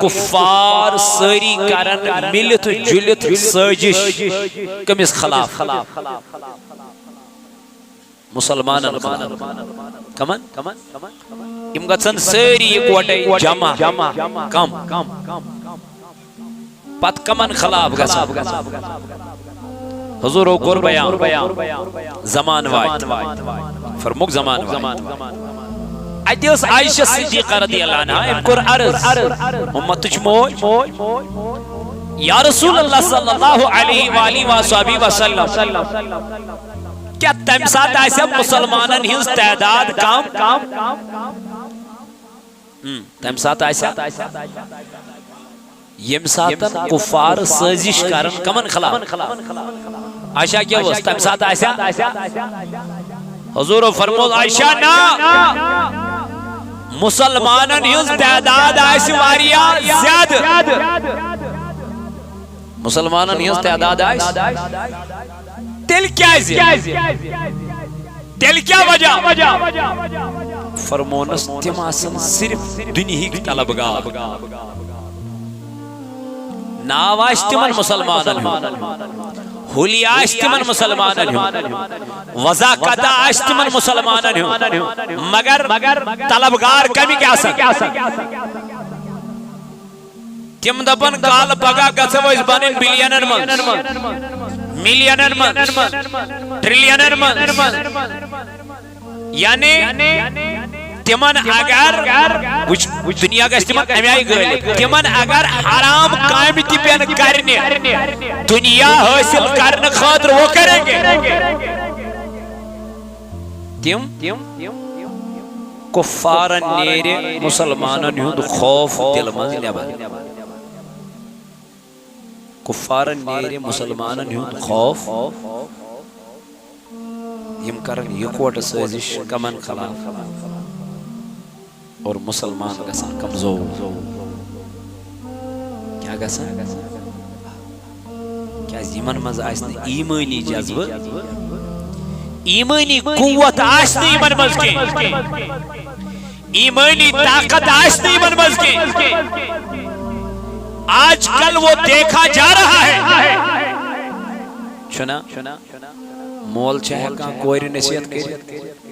کفار ساری کرن ملت جلت سازش کمس خلاف مسلمانن خلاف کمن یم گژھن ساری اکوٹے جمع کم پت کمن خلاف گژھن حضورو کور بیان زمان وات فرموک زمان وات اتیس عائشہ صدیقہ رضی اللہ عنہ ام کور عرض امت تجھ موج یا رسول اللہ صلی اللہ علیہ وآلہ وآلہ وسلم کیا تم ساتھ ایسا مسلمانن ہنس تعداد کام تم ساتھ ایسا یم ساتن کفار سازش کرن کمن خلاف عائشہ کیا وہ تم ساتھ ایسا حضور فرمود عائشہ نا مسلمانن ہنس تعداد ایسی واریا زیادہ مسلمانن ہنس تعداد ایسی تل کیا وجہ فرمونس تم آسن صرف دنیا کی طلبگار ناواش تمن مسلمانن ہولی آش تمن مسلمانن وضاقت آش تمن مسلمانن مگر طلبگار کمی کیا سن تم دپن کال پگا گژھو أسۍ بنن بلینن من ملینن من ٹریلینن من یعنی تمن اگر دنیا گژھِ تمن امی آیہِ غٲلب تمن اگر حرام کامہِ تہِ پٮ۪ن کرنہِ دنیا حٲصل کرنہٕ خٲطرٕ وہ کریں گے تم کفارن نیرِ مسلمانن ہُنٛد خوف دل منٛز نٮ۪بر کفارن نیرِ مسلمانن ہُنٛد خوف یم کرن یکوٹہٕ سازش کمن خلاف اور مسلمان گژھن کمزور کیا گژھن کیازِ یمن منٛز آسہِ نہٕ ایمٲنی جذبہٕ ایمٲنی قوت آسہِ نہٕ یمن منٛز کینٛہہ ایمٲنی طاقت آسہِ نہٕ یمن منٛز کینٛہہ آج کل وہ دیکھا جا رہا ہے چھنا مول چھا ہیکان کورِ نصیحت کٔرِتھ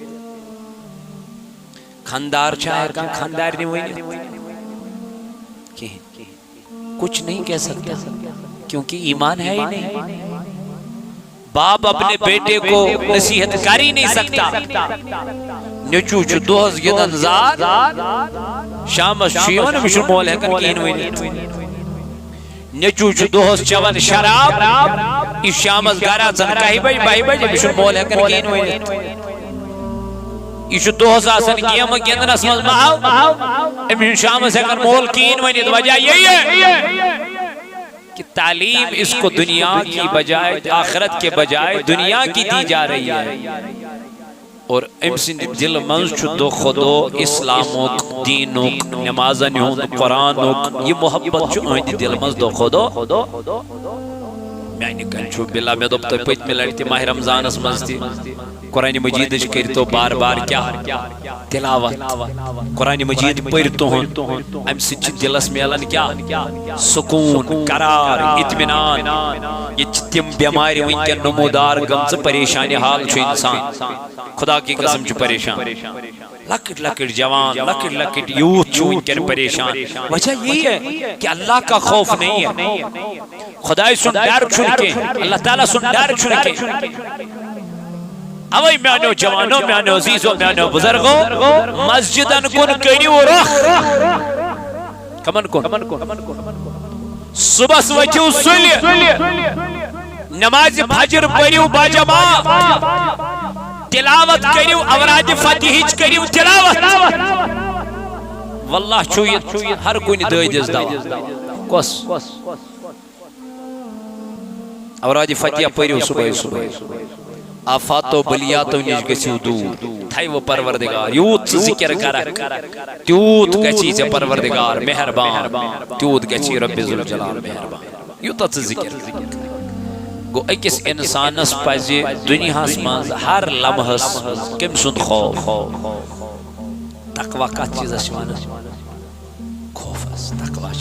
خاندار چھا ہیکان خاندارنہِ ؤنِتھ کہیٖنۍ کچھ نہیں کہہ سکتا کیونکہ ایمان ہے ہی نہیں باپ اپنے بیٹے کو نصیحت کر ہی نہیں سکتا نیچو چھُ دۄہس گِنٛدان زار شامس چھُ یِوان أمِس چھُنہٕ مول ہیکان کِہیٖنۍ ؤنِتھ نیچو چھُ دۄہس چٮ۪وان شراب یہِ شامس گرٕ اژان 11 بجہِ أمِس چھُنہٕ مول ہیکان کِہیٖنۍ ؤنِتھ یہ چھُ دۄہس آسان گیمہٕ گِنٛدنس منٛز محو أمِس چھُنہٕ شامس ہیکان مول کِہیٖنۍ ؤنِتھ وجہ یہی ہے کہ تعلیم اس کو دنیا کی بجائے آخرت کے بجائے دنیا کی دی جا رہی ہے اور ام سند دل منز چھُ دۄہ کھۄتہٕ دۄہ اسلامُک دیٖنُک نمازن ہُنٛد قرآنُک یہ محبت چھُ أہنٛدِ دل منٛز دۄہ کھۄتہٕ دۄہ میانہِ کَنہِ چھُ بِلا مےٚ دوٚپ تۄہہِ پٔتمہِ لٹہِ تہِ ماہِ رمضانس منٛز تہِ قرآن مجیدٕچ کٔرۍتو بار بار کیا تلاوت قرآن مجید پٔرۍ تُہُنٛد امہِ سۭتۍ چھِ دلس میلان کیا سکوٗن قرار اطمینان ییٚتہِ چھِ تِم بٮ۪مارِ وٕنکٮ۪ن نموٗدار گٔمژٕ پریشانہِ حال چھُ اِنسان خدا کی قسم چھُ پریشان لکٹ لکٹ جوان لکٹ لکٹ یوتھ چھُ وٕنکٮ۪ن پریشان وجہ یہی ہے کہ اللہ کا خوف نہیں ہے خدای سُنٛد ڈر چھُنہٕ کینٛہہ اللہ تعالیٰ سُنٛد ڈر چھُنہٕ کینٛہہ اوے میانو جوانو میانو عزیزو میانو بزرگو مسجدن کن کریو رخ کمن کن صبح وچھو سلی نماز فجر پڑھیو باجماعت تلاوت کریو اوراد فتحیچ کریو تلاوت واللہ چھویت ہر کوئی دائی دز داو کس اوراد فتح پڑھیو صبح آفات و بلیاتو نش گژھِو دوٗر تھایو پروردگار یوٗت ذکر کرکھ تیوٗت گژھی ژےٚ پروردگار مہربان تیوٗت گژھی رب ذوالجلال مہربان یوٗتاہ ژٕ ذکر گوٚو أکِس اِنسانس پزِ دُنیاہس منٛز ہر لمحس کٔمۍ سُنٛد خوف تقوا کتھ چیٖزس چھِ ونان خوفس تقوی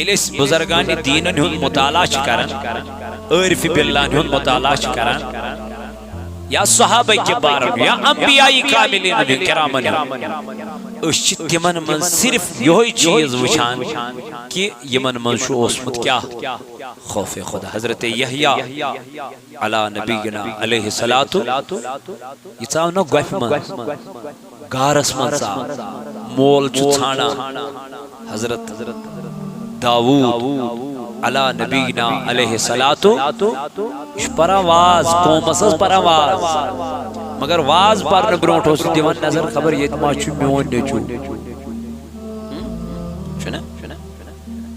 یس بزرگان دین ہند مطالعہ کران عارف باللہ ہند مطالعہ کران یا صحابہ کبار یا انبیاء کاملین کرامن تمن من صرف یہ چیز وچھان کہ یمن من اوسمت کیا خوف خدا حضرت یحییٰ علی نبینا علیہ الصلوۃ یہ ژاو نا گوفہ من گارس من ژاو مول چھ ژھانڈان حضرت داؤد علی نبینا علیہ الصلوۃ یہ پران واز قومس پران واز مگر واز پرن برونٹ اوس دیوان نظر خبر یہ ما چھ میون نیچو چھنا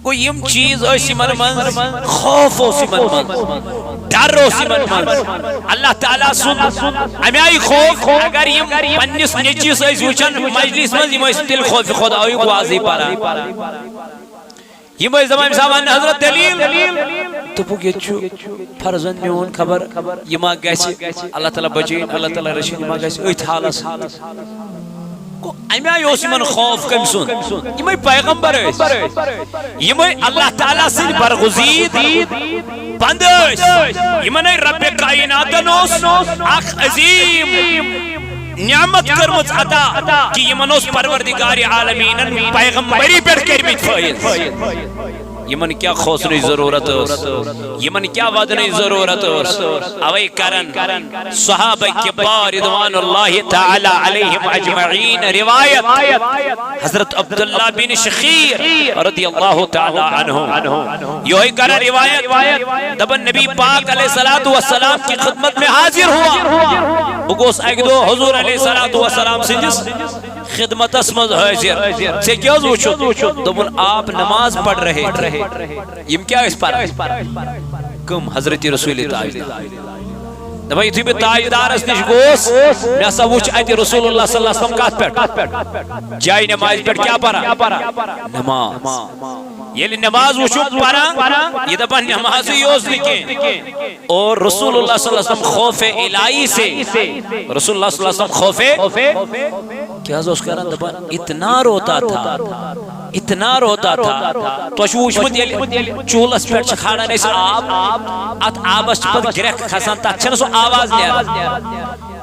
کو یم چیز اس من خوف اس من ڈر اس من اللہ تعالی سن امیائی خوف اگر یم پنس نیچیس اس وچن مجلس من یم اس دل خوف خدا ای واضح پارا یم اس زمان صاحب حضرت دلیل تو پوگیچو فرزند میون خبر یما گژھِ اللہ تعالی بچین اللہ تعالی رشید یما گژھِ ات حالس امی اوس یمن خوف کم سن یم پیغمبر یم اللہ تعالی سن برگزید بند یمن رب کائنات اوس اخ عظیم نعمت کرمت عطا کہ یمن اوس پروردگار عالمین پیغمبری پر کرمت فائز یمن کیا خوصنی ضرورت یمن کیا ودنی ضرورت اوی کرن صحابہ کبار رضوان اللہ تعالی علیہم اجمعین روایت حضرت عبداللہ بن شخیر رضی اللہ تعالی عنہ یہ کرن روایت دبن نبی پاک علیہ السلام کی خدمت میں حاضر ہوا بگوس ایک دو حضور علیہ السلام سنجس خدمت اسمد حاضر سے کیا وچھو دبن آپ نماز پڑھ رہے یم کیا اس پر کم حضرت رسول تاجدار دبا یتھے بہ تاجدارس نش گوس مے سا وچھ اتہ رسول اللہ صلی اللہ علیہ وسلم کت پہ جائے نماز پہ کیا پڑھا نماز یلی نماز وچھو پڑھا یہ دپا نماز یوز نکے اور رسول اللہ صلی اللہ علیہ وسلم خوف الہی سے رسول اللہ صلی اللہ علیہ وسلم خوف کیا اس کرن دپا اتنا روتا تھا تو وچھمت چولس پہ کھانا آب ات آبس پہ گرک کھسان تک سو آواز نیران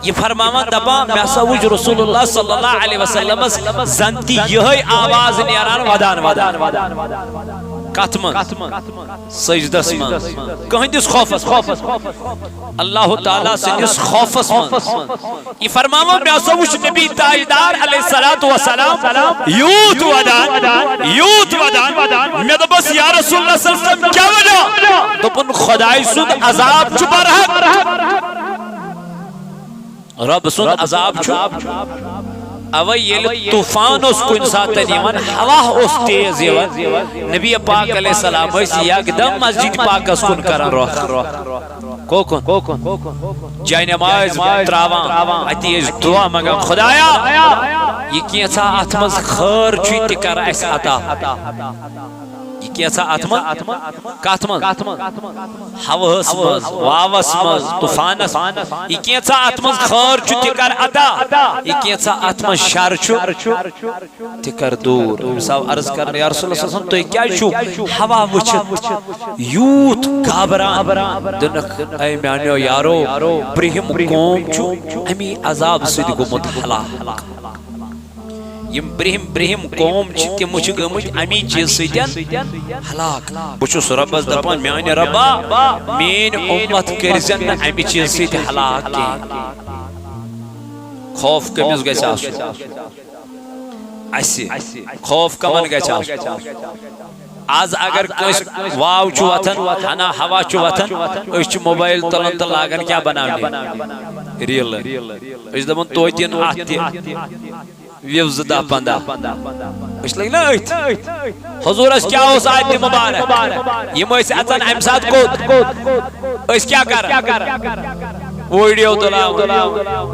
یہ فرماوان دپا مے سا وچھ رسول اللہ صلی اللہ علیہ وسلم زنتی یہ آواز نیران ودان کت من سجدس من کہندس خوفس اللہ تعالیٰ سندس خوفس من یہ فرماوان مے سا وچھ نبی تاجدار علیہ السلام یوت ودان میں دپس یا رسول اللہ صلی اللہ علیہ وسلم کیا وجہ دپن خدای سن عذاب چھ برحق رب سن عذاب چھ اوہ یل طوفان اس کو انسان تنیمان ہوا اس تیز یوان نبی پاک علیہ السلام ویسی یک دم مسجد پاک اس کن کرن روح کوکن جائے نماز تراوان اتی اس دعا مگم خدایا یہ کیسا اتمز خیر چویتی کر ایس عطا یہ کیسا اتمز کاتمز حوث مز واوس مز طوفانس یہ کیسا اتمز خیر چویتی کر عطا یہ کیسا اتمز شر تکر دور صاحب عرض کرنے یا رسول اللہ صلی اللہ علیہ وسلم تو کیا چھو ہوا وچھت یوت گابران دنک اے میانیو یارو برہم قوم چھو ہمیں عذاب سید گمت حلاق یم برہم قوم چھ تم چھ گمت امی چیز سیدن حلاق بچوس ربس دپان میانی ربا مین امت کرزن امی چیز سید حلاق کی خوف کمیز گئے آسو ایسی خوف کمن گئے آسو آز اگر کس واو چو وطن ہنا ہوا چو وطن اس چو موبائل تلن تل آگن کیا بناونے ریل اس دمون توی دین آتی ویوز دا پندہ اس لگنا ایت حضور اس کیا ہو سایت مبارک یہ مویس اتن امساد کود اس کیا کر ویڈیو تلاو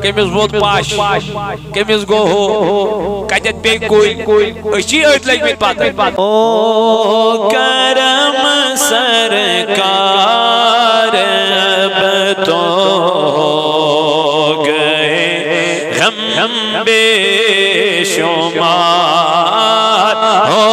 کمیز بود پاش کمیز گو ہو کجت بے کوئی اسی ایت لگ بیت پاتا او کرم سرکار اب تو گئے غم بے شمار ہو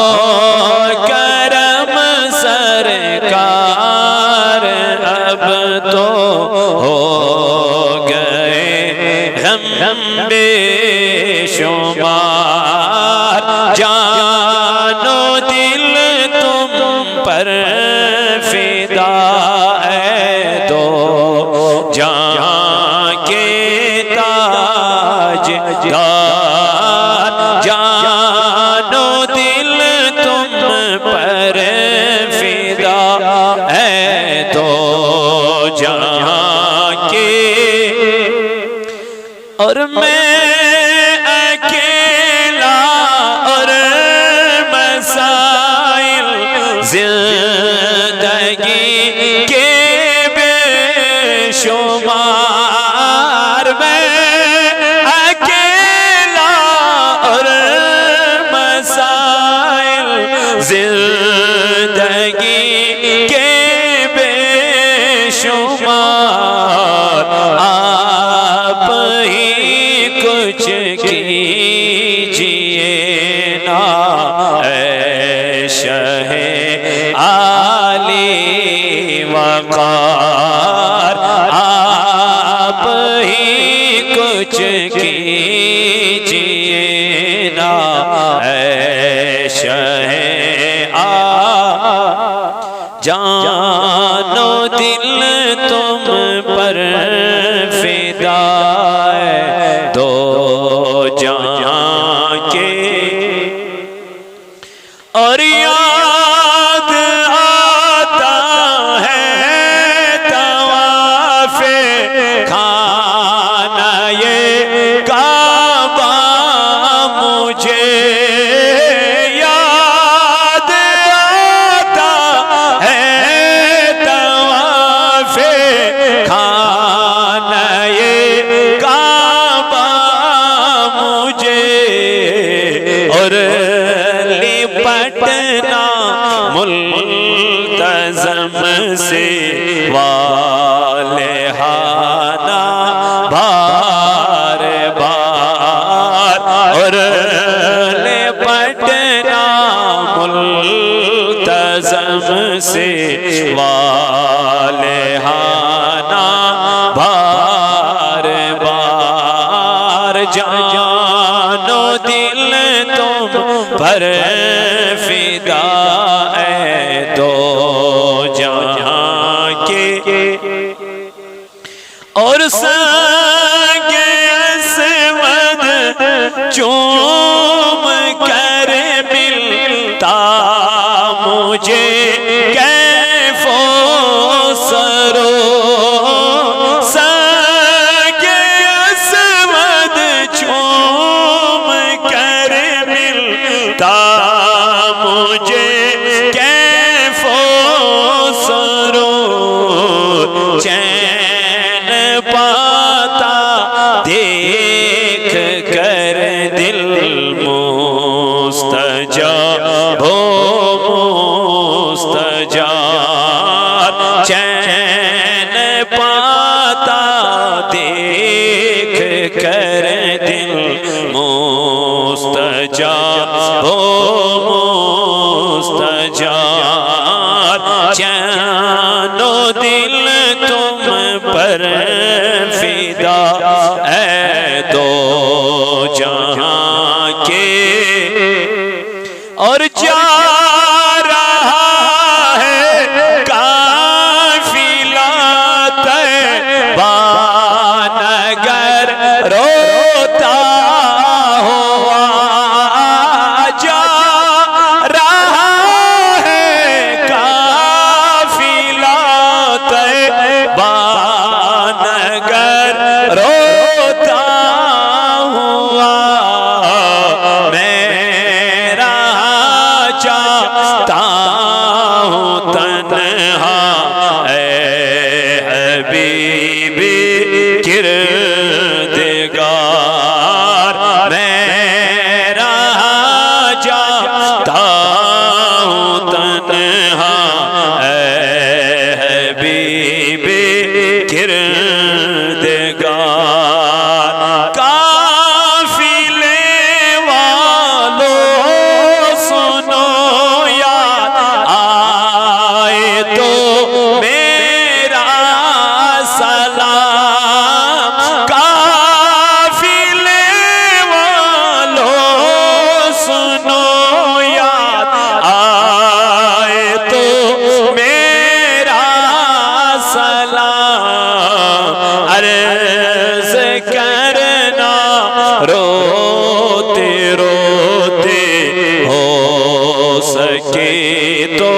زندگی کے بے شمار آپ ہی کچھ کیجئے نا اے شہ عالی وقار آپ ہی کچھ کیجئے نا اے شہ جان و دل تم پر فدا ہے دو جہاں کے اور یاد آتا ہے طواف خانہ یہ کعبہ مجھے یاد آتا ہے طواف خانہ یہ کعبہ مجھے اور لپٹنا ملتزم سے والہانہ بار بار اور لپٹنا ملتزم سے والہانہ بار بار جان و دل تم پر فدا ہے دو جہاں کے اور سنگ اسود چوم کر ملتا مجھے کیف و سرو سنگ اسود چوم کر ملتا مجھے کیف و سرور چین پاتا دیکھ کر دل مستجاب ہو مستجاب چین پاتا دیکھ کر دل مستجاب ہو مستجاب جان و دل تم پر فدا اے دو جہاں کے اور جا رہا ہے قافلہ طیبہ نگر روتا ہوا جا رہا ہے قافلہ طیبہ نگر روتا ہوا میرا چاہتا ہوں تنہا اے حبیبی کردگار میرا چاہتا ہوں تنہا اے حبیبی کردگار قافلے والوں سنو یاد آئے تو میرا سلام قافلے والوں سنو یاد آئے تو میرا سلام عرض کرنا روتے روتے ہو سکے تو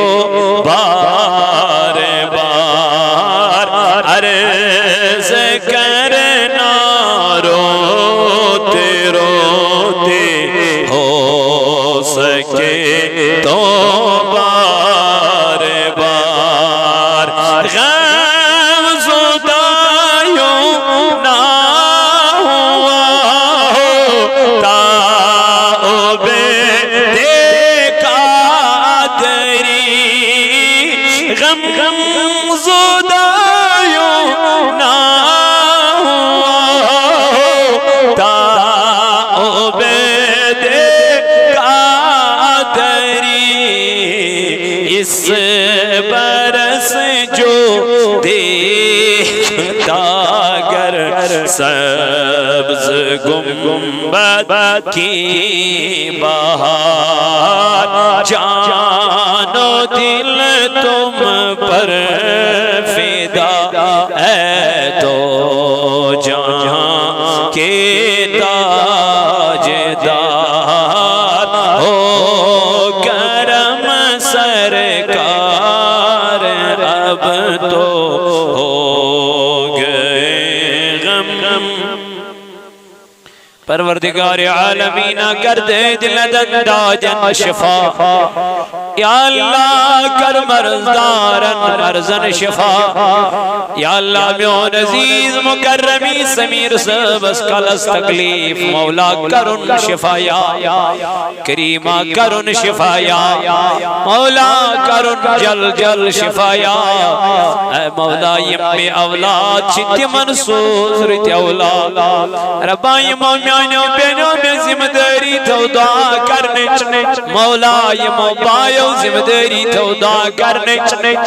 بار بار عرض کرنا روتے روتے ہو سکے تو بار بار غم زدایوں نہ ہوا ہو تاؤبے دیکھا غم زدایوں نہ تا عبید قادری اس برس جو دیکھتا گر سبز گنبد کی بہار جان و دل تم پر فدا ہے تو جہاں کے تاجدار ہو کرم سرکار اب تو ہو گئے غم پروردگار عالمین کر دے دل دنداجن شفا یا اللہ کر مرزدارن مرزن شفا یا اللہ میون عزیز مکرمی سمیر سبس کلس تکلیف مولا کرن شفایا کریمہ کرن شفایا مولا کرن جل جل شفایا اے مولا یمی اولاد چھتی منسوز رتی اولاد ربا یمو میانیو بینیو میں ذمہ داری تو دعا کرنے مولا یمو بایو ذمہ داری تو دعا کرنے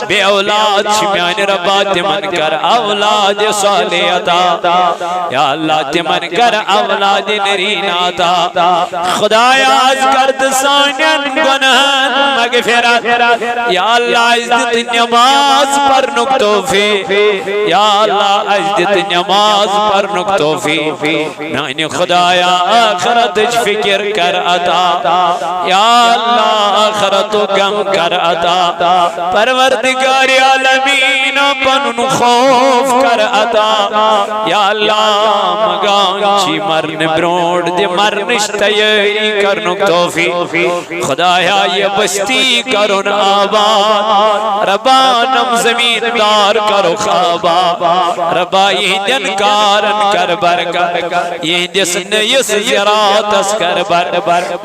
بے اولاد شمیان ربا تمن کر اولاد صالح عطا یا اللہ تمن کر اولاد نرین عطا خدایا از کرد سانین گناہن مغفرت یا اللہ عزت نماز پر نکتوفی یا اللہ عزت نماز پر نکتوفی نائن خدایا آخرت فکر کر عطا یا اللہ آخرت غم کر عطا پروردگار عالمین پنن خوف کر عطا یا اللہ مگان چی مرن بروڑ دی مرنش تیاری کرنک توفیق خدایا یہ بستی کرن آباد ربا نم زمین دار کرو خوابا ربا یہ دن کارن کر برکر یہ جس نیس زیرات اس کر بر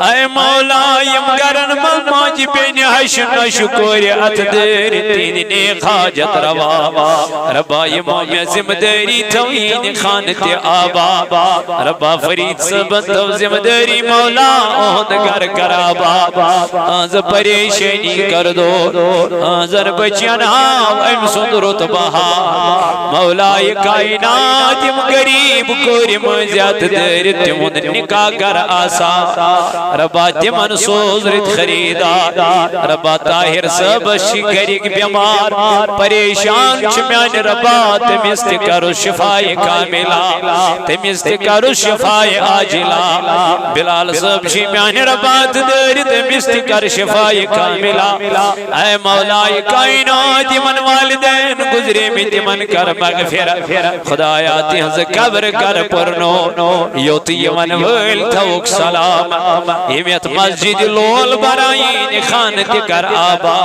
اے مولا یم گرن ماجی بین حشن شکر ات دیر تین نیک حاجت روا ربا امام ذمہ داری توین خانت آبا ربا فرید سبت تو ذمہ داری مولا اون گر کرابا آز پریشانی کر دو آزر بچیان ہاو ام سندرت بہا مولا کائنات ام غریب کوری مزیاد دیر تمون نکا کر آسا ربا تمن سوز رت خریدا ربا طاہر سب شکریک بیمار پریشان چمیان ربا تمیست کرو شفائی کاملا تمیست کرو شفائی آجلا بلال سب چمیان ربا تدر تمیست کر شفائی کاملا اے مولا کائنات من والدین گزرے میں تمن کر مغفرت خدایا تیز قبر کر پرنو یوتی من ویل توک سلام امیت مسجد لول برائین خانت کر آبا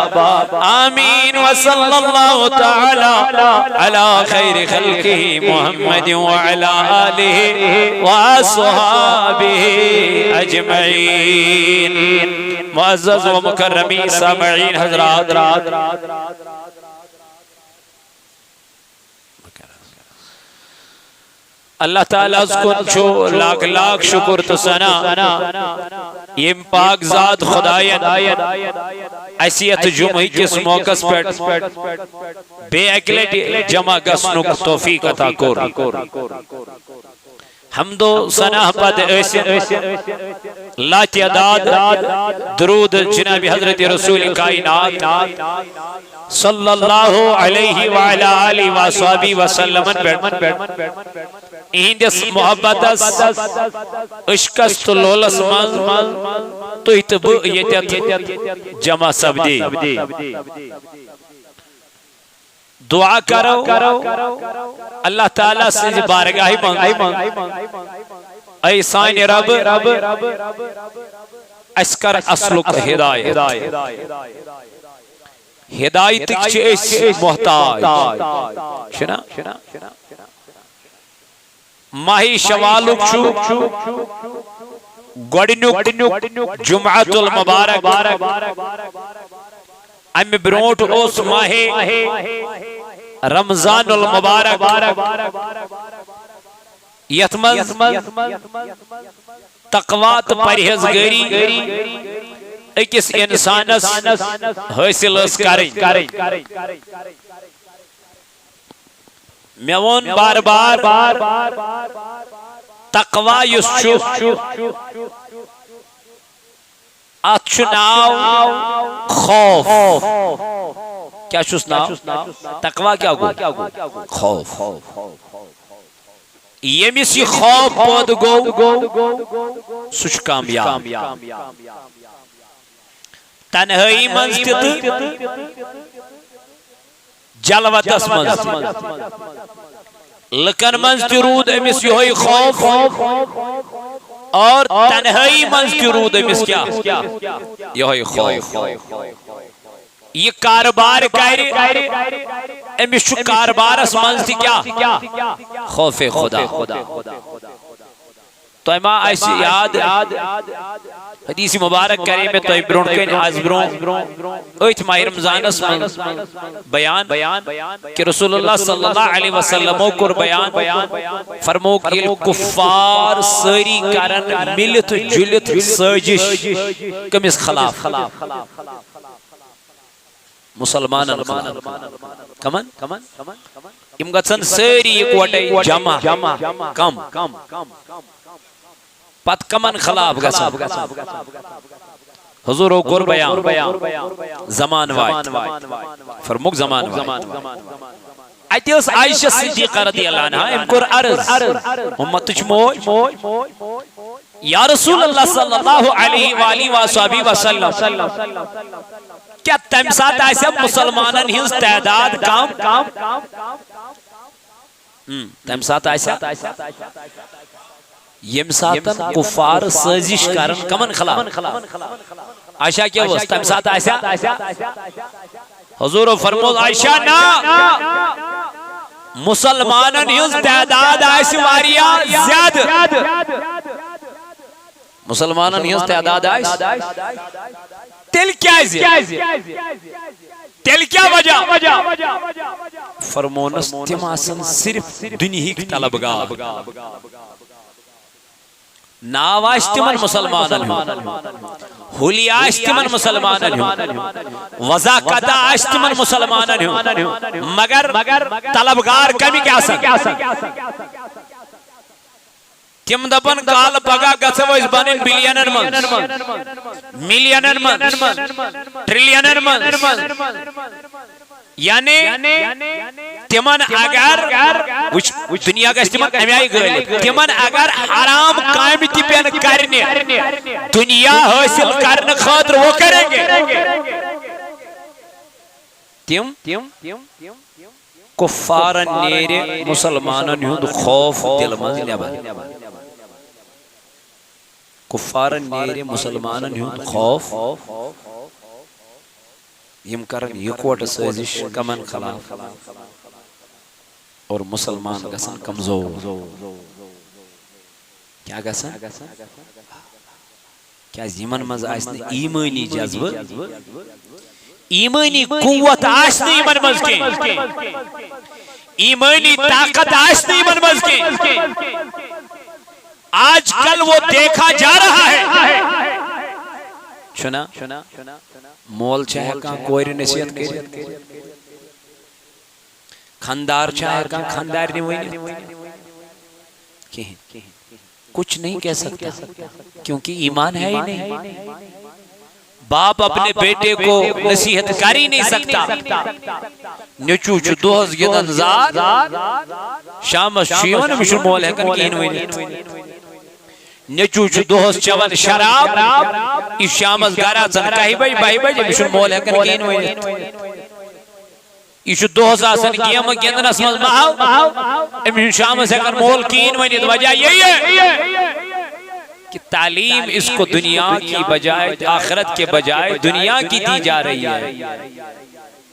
آمین وصلی اللہ تعالی علی خیر خلقہ محمد وعلا آلہ وآصحابہ اجمعین معزز و مکرمی سامعین حضرات اللہ تعالیٰ اس کو چھو لاکھ لاکھ شکر تو سنا یہ پاک ذات خدایت ایسیت جمعی کس موقع پر بے اکلیٹ جمع گسنک توفیق عطا کور حمد و ثنا پد لا تعداد درود جناب حضرت رسول کائنات صلی اللہ علیہ وعلا آلہ وصحبہ وسلم اہندس محبت عشقست لولس مز تو اتب یتت جمع سبدی دعا کرو اللہ تعالیٰ سے بارگاہی مانگ اے سائن رب اسکر اسلک ہدایت ہدایت چیز محتاج شنا ماہی شوالک چھو گوڑنک جمعۃ المبارک ام برونٹ اس ماہ رمضان المبارک یتمز تقوی تو پرہیزگاری اکس انسانس حاصل اس کریں. میں وون بار بار تقوی یس چھو ات چھو ناو خوف. کیا چھوس ناو؟ تقوی کیا گو؟ خوف. یمس یہ خوف پود گو سچ کامیاب. تنہائی منز تت جلوتس منز لکن منز ترود امس یہ خوف اور تنہائی منز ترود امس کیا یہ خوف. یہ کاربار کر امس چھ کاربارس منز تہ کیا خوف خدا. تو ما اس یاد حدیث مبارک کرے میں تو برون کن آز برون ایت ماہ رمضانس من بیان کہ رسول اللہ صلی اللہ علیہ وسلم کر بیان فرمو کہ کفار ساری کرن ملت جلت سازش کمس خلاف مسلمانن خلاف. کمن یم گژھن ساری اکوٹے جمع کم پت کمن خلاف گژھن. حضور کور بیان زمان وات فرموک زمان وات. اتہ ٲس عائشہ صدیقہ رضی اللہ عنہا ام کور عرض امتچ موج یا رسول اللہ صلی اللہ علیہ وآلہ وآلہ وسلم کیا تم سات ایسے مسلمانن ہنز تعداد کم تم سات ایسے یم ساتن کفار سازش کرن کمن خلاف. عائشہ کیا وہ تم سات ایسے حضور فرمود عائشہ نا مسلمانن ہنز تعداد ایسی واریا زیادہ مسلمانن ہنز تعداد ایسی تل کیا وجہ فرمونس تم آسن صرف دنیا کی طلبگار ناو آش تمن مسلمانن ہولی آش تمن مسلمانن وضاقت آش تمن مسلمانن مگر طلبگار کمی کیا سن تم دپن کال پگا گژھو أسۍ بنن بلینن من ملینن من ٹریلینن من یعنی تمن اگر دنیا گژھِ تمن امی آیہِ غٲلب تمن اگر حرام کامہِ تہِ پٮ۪ن کرنہِ دنیا حٲصل کرنہٕ خٲطرٕ وہ کریں گے تم کفارن نیرِ مسلمانن ہُنٛد خوف دل منٛز نٮ۪بر کفارن نیرِ مسلمانن ہُنٛد خوف یم کرن یکوٹ سازش کمن خلاف اور مسلمان گژھن کمزور. کیا گژھن کیا یمن منٛز آسہِ نہٕ ایمانی جذبہٕ ایمانی قوت آسہِ نہٕ یمن منٛز کینٛہہ ایمانی طاقت آسہِ نہٕ یمن منٛز کینٛہہ. آج کل وہ دیکھا جا رہا ہے چھنا مول چاہے کان کوئی نصیحت کرے خاندار چاہے کان خاندار نہیں وہی کچھ نہیں کہہ سکتا کیونکہ ایمان ہے ہی نہیں. باپ اپنے بیٹے کو نصیحت کر ہی نہیں سکتا. نیچو چھ دوہز گدن زاد شامس شیون مشر مول ہے کن کین وہی نیچو چھ دوہز چون شراب اس شامس گارا چن کہی بائی مشر مول ہے کن کین وہی یہ دوہز آسن گیم گندن اسمز محل امشن شامس ہے کن مول کین وہی وجہ یہی ہے کہ تعلیم اس کو دنیا کی بجائے آخرت کے بجائے دنیا کی دی جا رہی ہے.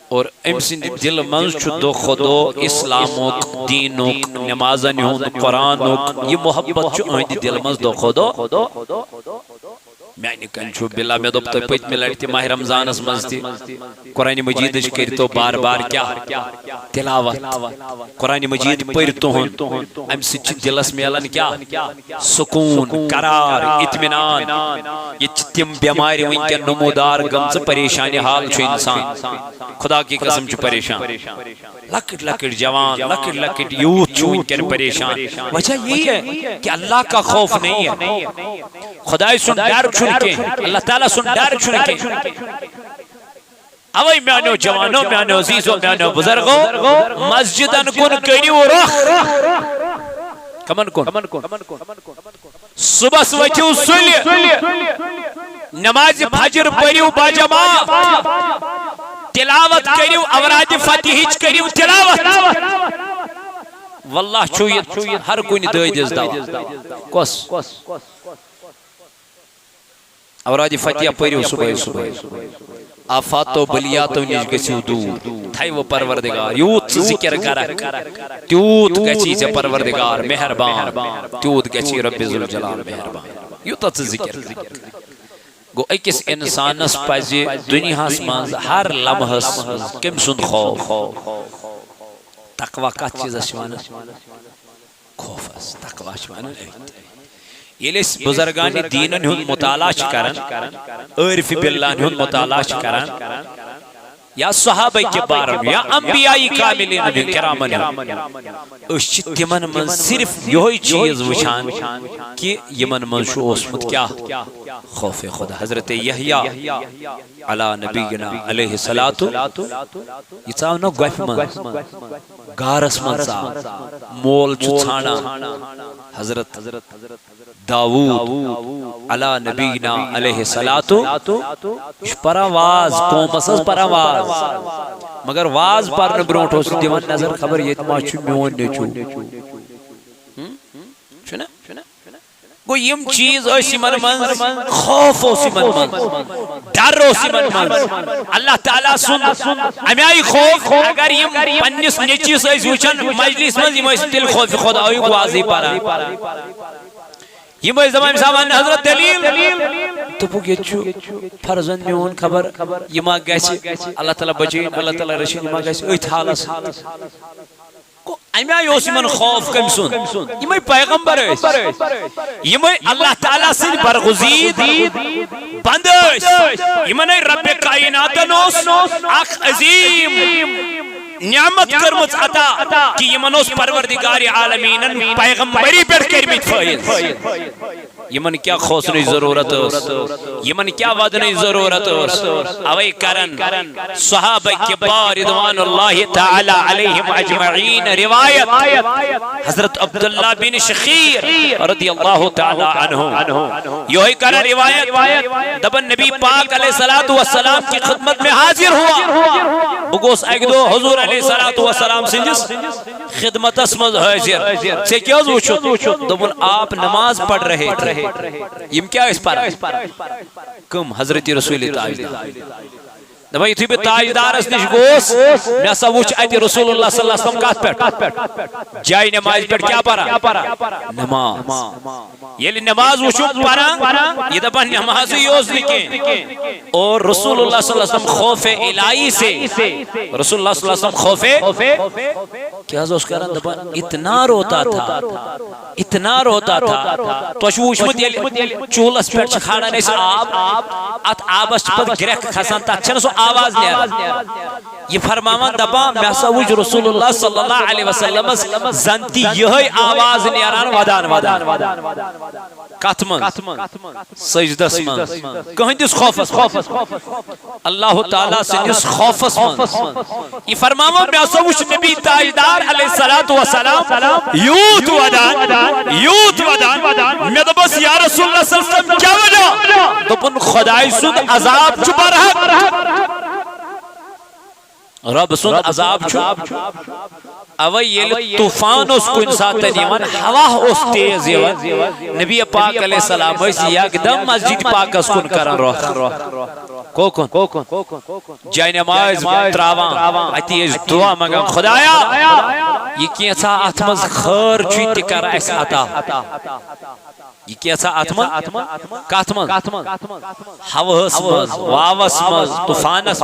اور امسن دل منز چھو دو خودو اسلاموک دینوک نمازن ہون قرآنوک یہ محبت چھو آئین دل منز دو خودو میانی کنچو بلا میں دوب تو پیت میں لڑتی ماہ رمضان اس مزدی قرآن مجید کرتو بار بار کیا تلاوت قرآن مجید پرتو ہن ام سچ دلس میلن کیا سکون قرار اطمینان یہ تم بیماری ونکن نمودار گمز پریشانی حال چھو انسان خدا کی قسم چھو پریشان لکٹ لکٹ جوان لکٹ لکٹ یوت چھو ونکن پریشان وجہ یہی ہے کہ اللہ کا خوف نہیں ہے خدای سن ڈر چھنکے اللہ تعالیٰ سن ڈر چھنکے اوئی میانو جوانو میانو عزیزو میانو بزرگو مسجدن کن کریو رخ کمن کن صبح سوچیو سلی نماز فجر پڑیو باجما تلاوت کریو اوراد فتحیچ کریو تلاوت واللہ چویت ہر کوئی دائدز دعوت کس اوراد فتحیہ پڑیو صبح آفات و بلیات و نش گسیو دور تھائی وہ پروردگار یوت ذکر کرا تیوت گچی سے پروردگار مہربان تیوت گچی رب ذوالجلال مہربان یوت ذکر گو اکس انسانس پزی دنیا منز ہر لمحس کم سند خوف تقوی کت چیز اشوانا خوف اس تقوی اشوانا یلیس بزرگانی دینن ہن مطالعہ کرن عارف باللہ ہن مطالعہ کرن یا صحابہ کے بارن یا انبیائی کاملین کرامن اس تمن من صرف یہی چیز وچھان کہ یمن من شو اسمت کیا خوف خدا حضرت یحییٰ علی نبینا علیہ الصلوۃ یہ چاونو گوف من گارس من مول چھانا حضرت داود علی نبینا علیہ الصلوۃ پرواز قومس پرواز مگر واز پرن برونٹ اس دیوان نظر خبر یہ ما چھ میون نیچو چھنا گو یم چیز اسی من خوف اسی من ڈر اسی من اللہ تعالیٰ سن امیائی خوف اگر یم پنس نیچیس ایسی وچن مجلس من یم ایسی دل خوف خدا آئی گوازی پارا یم ایسی زمان سامان حضرت دلیل تو پوک یچو فرزن میون خبر یما گیسی اللہ تعالیٰ بچین اللہ تعالیٰ رشید یما گیسی ایت حالس امی آئی اسی من خوف کم سن یمی پیغمبر ہے یمی اللہ تعالیٰ سے برغزید بند ہے یمی رب کائنات نوس اخ عظیم نعمت کرمت عطا کہ یمن اس پروردگار عالمین پیغمبری پر کرمت فائد یمن کیا خوصنی ضرورت اس یمن کیا ودنی ضرورت اس اوئی کرن صحابہ کبار رضوان اللہ تعالی علیہم اجمعین روایت حضرت عبداللہ بن شخیر رضی اللہ تعالی عنہ یہی کرن روایت دبن نبی پاک علیہ السلام کی خدمت میں حاضر ہوا بگوس ایک دو حضور علیہ السلام سنجس خدمت اسمد حاضر سے کیا وچھو دبن آپ نماز پڑھ رہے تھے یم کیا اس پر کم حضرت رسول تاجدار دبائی تھی بھی تاجدار اس نش گوس میں سا وچھ ایتی رسول اللہ صلی اللہ علیہ وسلم کات جائی نماز پر کیا پارا نماز یہ نماز وچھو پارا یہ دبا نماز یوز لکیں اور رسول اللہ صلی اللہ علیہ وسلم خوف الہی سے رسول اللہ صلی اللہ علیہ وسلم خوف کیا اس کرن دبا اتنا روتا تھا تو اشو وچمت یہ چولس پر چکھانا نیس آب ات آبس پر گرک خسان تا چھن سو آواز لیا یہ فرمامان دبا محسا وچ رسول اللہ صلی اللہ علیہ وسلم زنتی یہی آواز نیران ودان کاتمن سجدس من کہندس خوفس اللہ تعالیٰ سنجس خوفس من یہ فرمامان محسا وچ نبی تاجدار علیہ السلام یوت ودان میں دبس یا رسول اللہ صلی اللہ علیہ وسلم کیا وجہ دبن خدای سن عذاب چپا رہا رب سن عذاب چپ اوہ یہ طوفان اس کو انسان تنیمان ہوا اس تیز نبی پاک علیہ السلام ایسی یک دم مسجد پاک اس کن کرن روح جائے نماز تراوان اتی اس دعا مگم خدایا یہ کیسا اتمز خیر چویتی کر ایسا عطا یہ کیسا اتمن کاتمن ہوس مز واوس مز طوفانس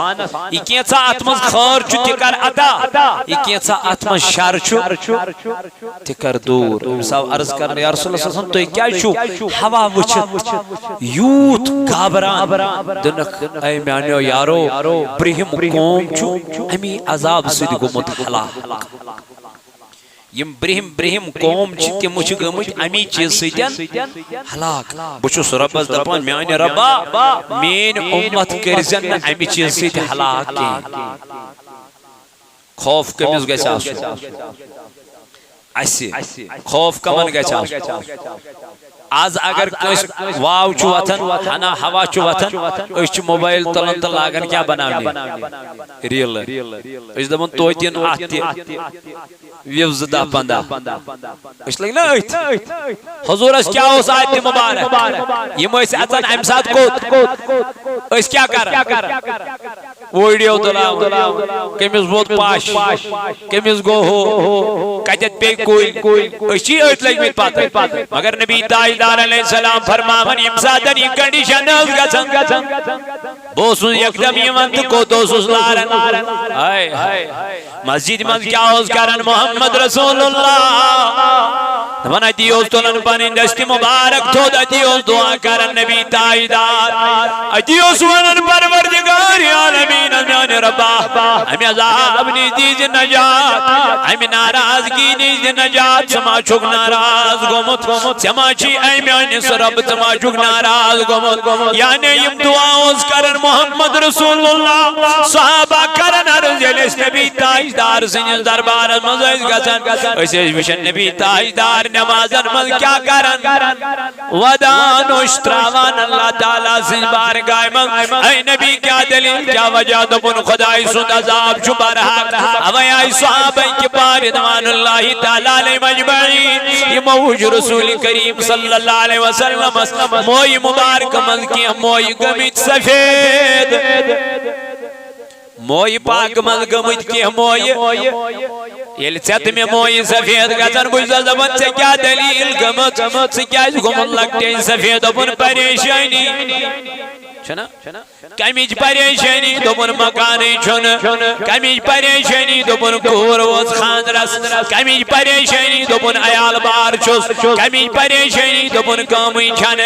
یہ کیسا اتمن خور چھ تکر ادا یہ کیسا اتمن شر چھ تکر دور صاحب عرض کرنے یا رسول اللہ صلی اللہ علیہ وسلم تو کیا چھو ہوا وچھت یوت گابران دنک اے میانیو یارو برہم قوم چھو ہمی عذاب سید گمت ہلاک یم برہم قوم چھ تم چھ گمت امی چیز سیدن ہلاک بچھس ربس دپان میانہ ربا مین امت کرزن امی چیز سید ہلاک خوف کمس گژھِ آسُن اسی خوف کمن گژھِ آسُن آز اگر کس واو چھ وتھان ہنا ہوا چھ وتھان اس چھ موبائل تلن تو لاگن کیا بناونی ریل اس دپان توتہِ دِن اتھ تہِ ویوز 10-15 اس لگنا حضور اس کیا اس آیت مبارک یہ اس اژان امہ سات کوت اس کیا کر ویڈیو تلا کمس بوت پاش کمس گو ہو کتت پے کوئی اسی ات لگمت پتہ مگر نبی تاجدار علیہ السلام فرماون یم ساتن یہ کنڈیشن گژھن بوس یکدم یمن تو کو دوس لارن ہائے مسجد من کیا اس کرن محمد رسول اللہ ون اتیوس تلن پنن دست مبارک تھود اتیوس دعا کرن نبی تاجدار اتیوس ونن پروردگار عالمین میان ربا ہمیں عذاب نش دیز نجات ہمیں ناراضگی نش نجات سما چھک ناراض گومت سما چھی اے میانس رب سما چھک ناراض گومت یعنی یم دعا اس کرن محمد رسول اللہ صحابہ کرن عرض یلس نبی تاجدار سنس دربار مزید گسن اسے وشن نبی تاجدار نمازن مل کیا کرن ودان اشتراوان اللہ تعالیٰ سن بارگاہ من اے نبی کیا دلیل کیا وجہ دبن خدای سن عذاب چبر حق اوی آئی صحابہ کی پار ادوان اللہ تعالیٰ علیہ مجمعین یہ موج رسول کریم صلی اللہ علیہ وسلم موئی مبارک من کی موئی گمت سفید موئی پاک من گمت کی موئی یل ست میں موئی سفید گزن بجھ زبان سے کیا دلیل گمت سے کیا گمت لگتے سفید اپن پریشانی چھنا کمیج پریشانی دوپن مکانی چھن کمیج پریشانی دوپن کور وز خاندرس کمیج پریشانی دوپن عیال بار چھس کمیج پریشانی دوپن کامی چھن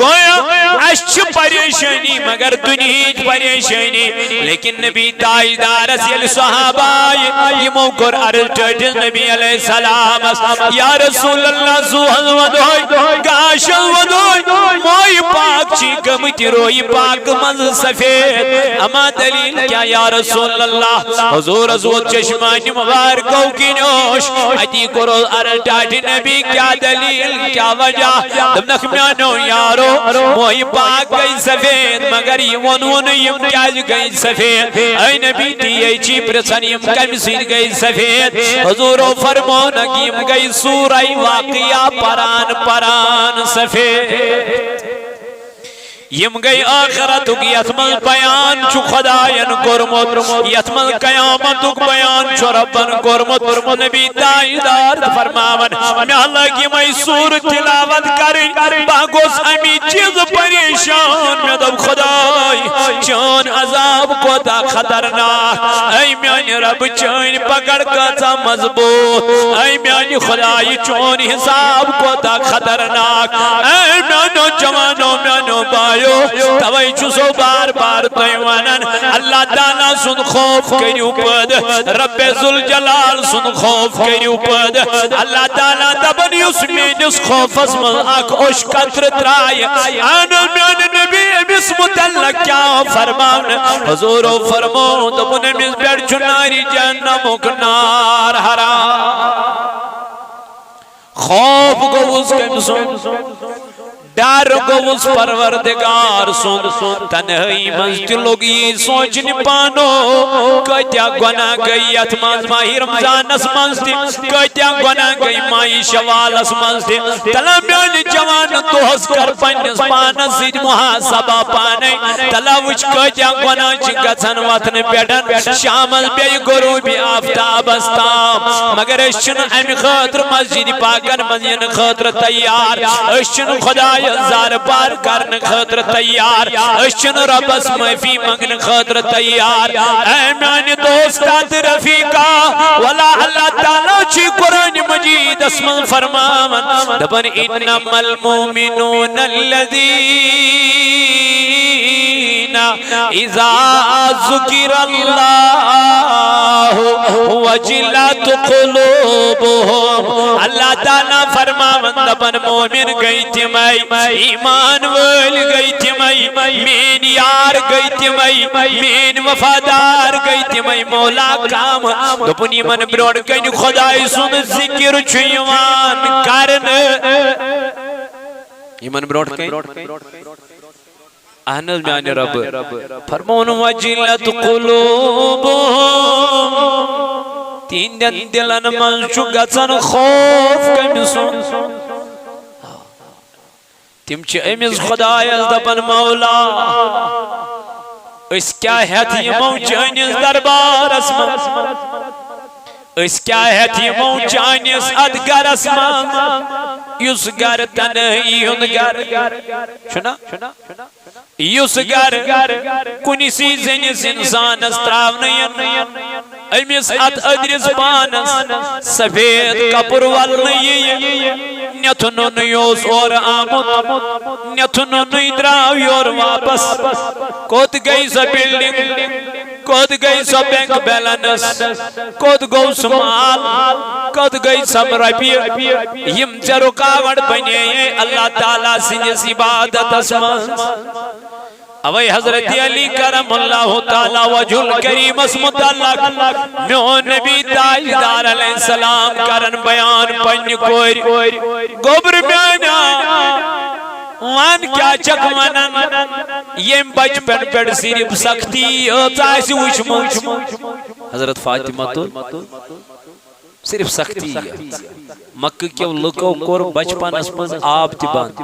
گویا اچھ پریشانی مگر دنیج پریشانی لیکن نبی تاجدارس یل صحابائی یہ موکر عرض ٹھٹس نبی علیہ السلام یا رسول اللہ زوہن ودوئی گاشل ودوئی موئی پاک چی گمتی روئی پاک مز سفید اما دلیل کیا یا رسول اللہ حضور ازود چشمانی مبارکو کی نوش اتی کرو ارٹاٹی نبی کیا دلیل کیا وجہ دم نخمیانو یارو موئی پاک گئی سفید مگر یہ ونون یم کیا گئی سفید اے نبی تی چی پرسن یم کمسین گئی سفید حضورو فرمون کیم گئی سورہ واقعہ پران پران سفید یم گئی آخرتک یتمل بیان چو خداین کرمت یتمل قیامتک بیان چو ربن کرمت نبی تاجدار فرماون میں اللہ کی میسور تلاوت کریں باگوس امی چیز پریشان میں دب خدای چون عذاب کو تا خطرناک اے میانی رب چون پکڑ کتا مضبوط اے میانی خدای چون حساب کو تا خطرناک اے میانو جوانو میانو بایو توائی چوسو بار بار تویوانن اللہ تعالیٰ سن خوف کریو پد رب ذوالجلال سن خوف کریو پد اللہ تعالیٰ دبن یسمین اس خوف اسمال آکھ اوش قطر ترائی آنا میان نبی امس متعلق کیا فرمان حضور فرمون دبن امس بیڑ چناری جہنمک نار حرام خوف گوز کمسون ڈر گوس پروردگار سن تنہائی منز لوگ یہ سوچن پانو کتیا گناہ گئی ات منز ماہ رمضانس منز کتیا گناہ گئی ماہ شوالس منز تلا میان جوان دوست کر پنس پانس سید محاسبہ پانے تلا وچ کتیا گناہ چی گھن وطن پیڑن شامل بے غروبی آفتاب استام مگر اشن ام خاطر مسجد پاکن مزین خاطر تیار اشن خدا زار پار کرن خاطر تیار اشن ربس معافی منگن خاطر تیار اے میانی دوستات رفیقا والا اللہ تعالیٰ چی قرآن مجید اسم فرماون دبن انما المومنون الذین اذا ذکر اللہ وجلت قلوبهم اللہ تعالیٰ فرماون دبن مومن گئی تمائی ایمان ول گئی تمائی مین یار گئی تمائی مین وفادار گئی تمائی مولا کام دپنی من بروڑ کن خدای سن ذکر چھوان کرن ایمان بروڑ کن احنز میان رب فرمون وجلت قلوبهم تین دلن من شگتن خوف کمسون تم چھ امز خدایس دپن مولا اس کیا ہیت یمو چانس دربارس من اس کیا ہیت یمو چانس ادگرس من یس گر تنہی ہند گر چھنا یس گر کنی سی زنس انسانس تراونین امس ات ادرس پانس سفید کپر والنی نیتنو نیوس اور آمد نیتنو نی دراو یور واپس کوت گئی سا بلڈنگ کوت گئی سا بینک بیلنس کوت گو سمال کوت گئی سا رپی یم چرو کاوڑ بنے اللہ تعالیٰ سنجس عبادت اسمان اوی حضرت علی کرم اللہ تعالیٰ وجہ الکریم اسم تعلق میو نبی تاجدار علیہ السلام کرن بیان پنی کوئی گوبر بیانا وان کیا چک منن یم بچپن پیڑ صرف سختی تاسی وچمو حضرت فاطمہ تو صرف سختی مکہ کیوں لکو کور بچپن اسمز آب تی بند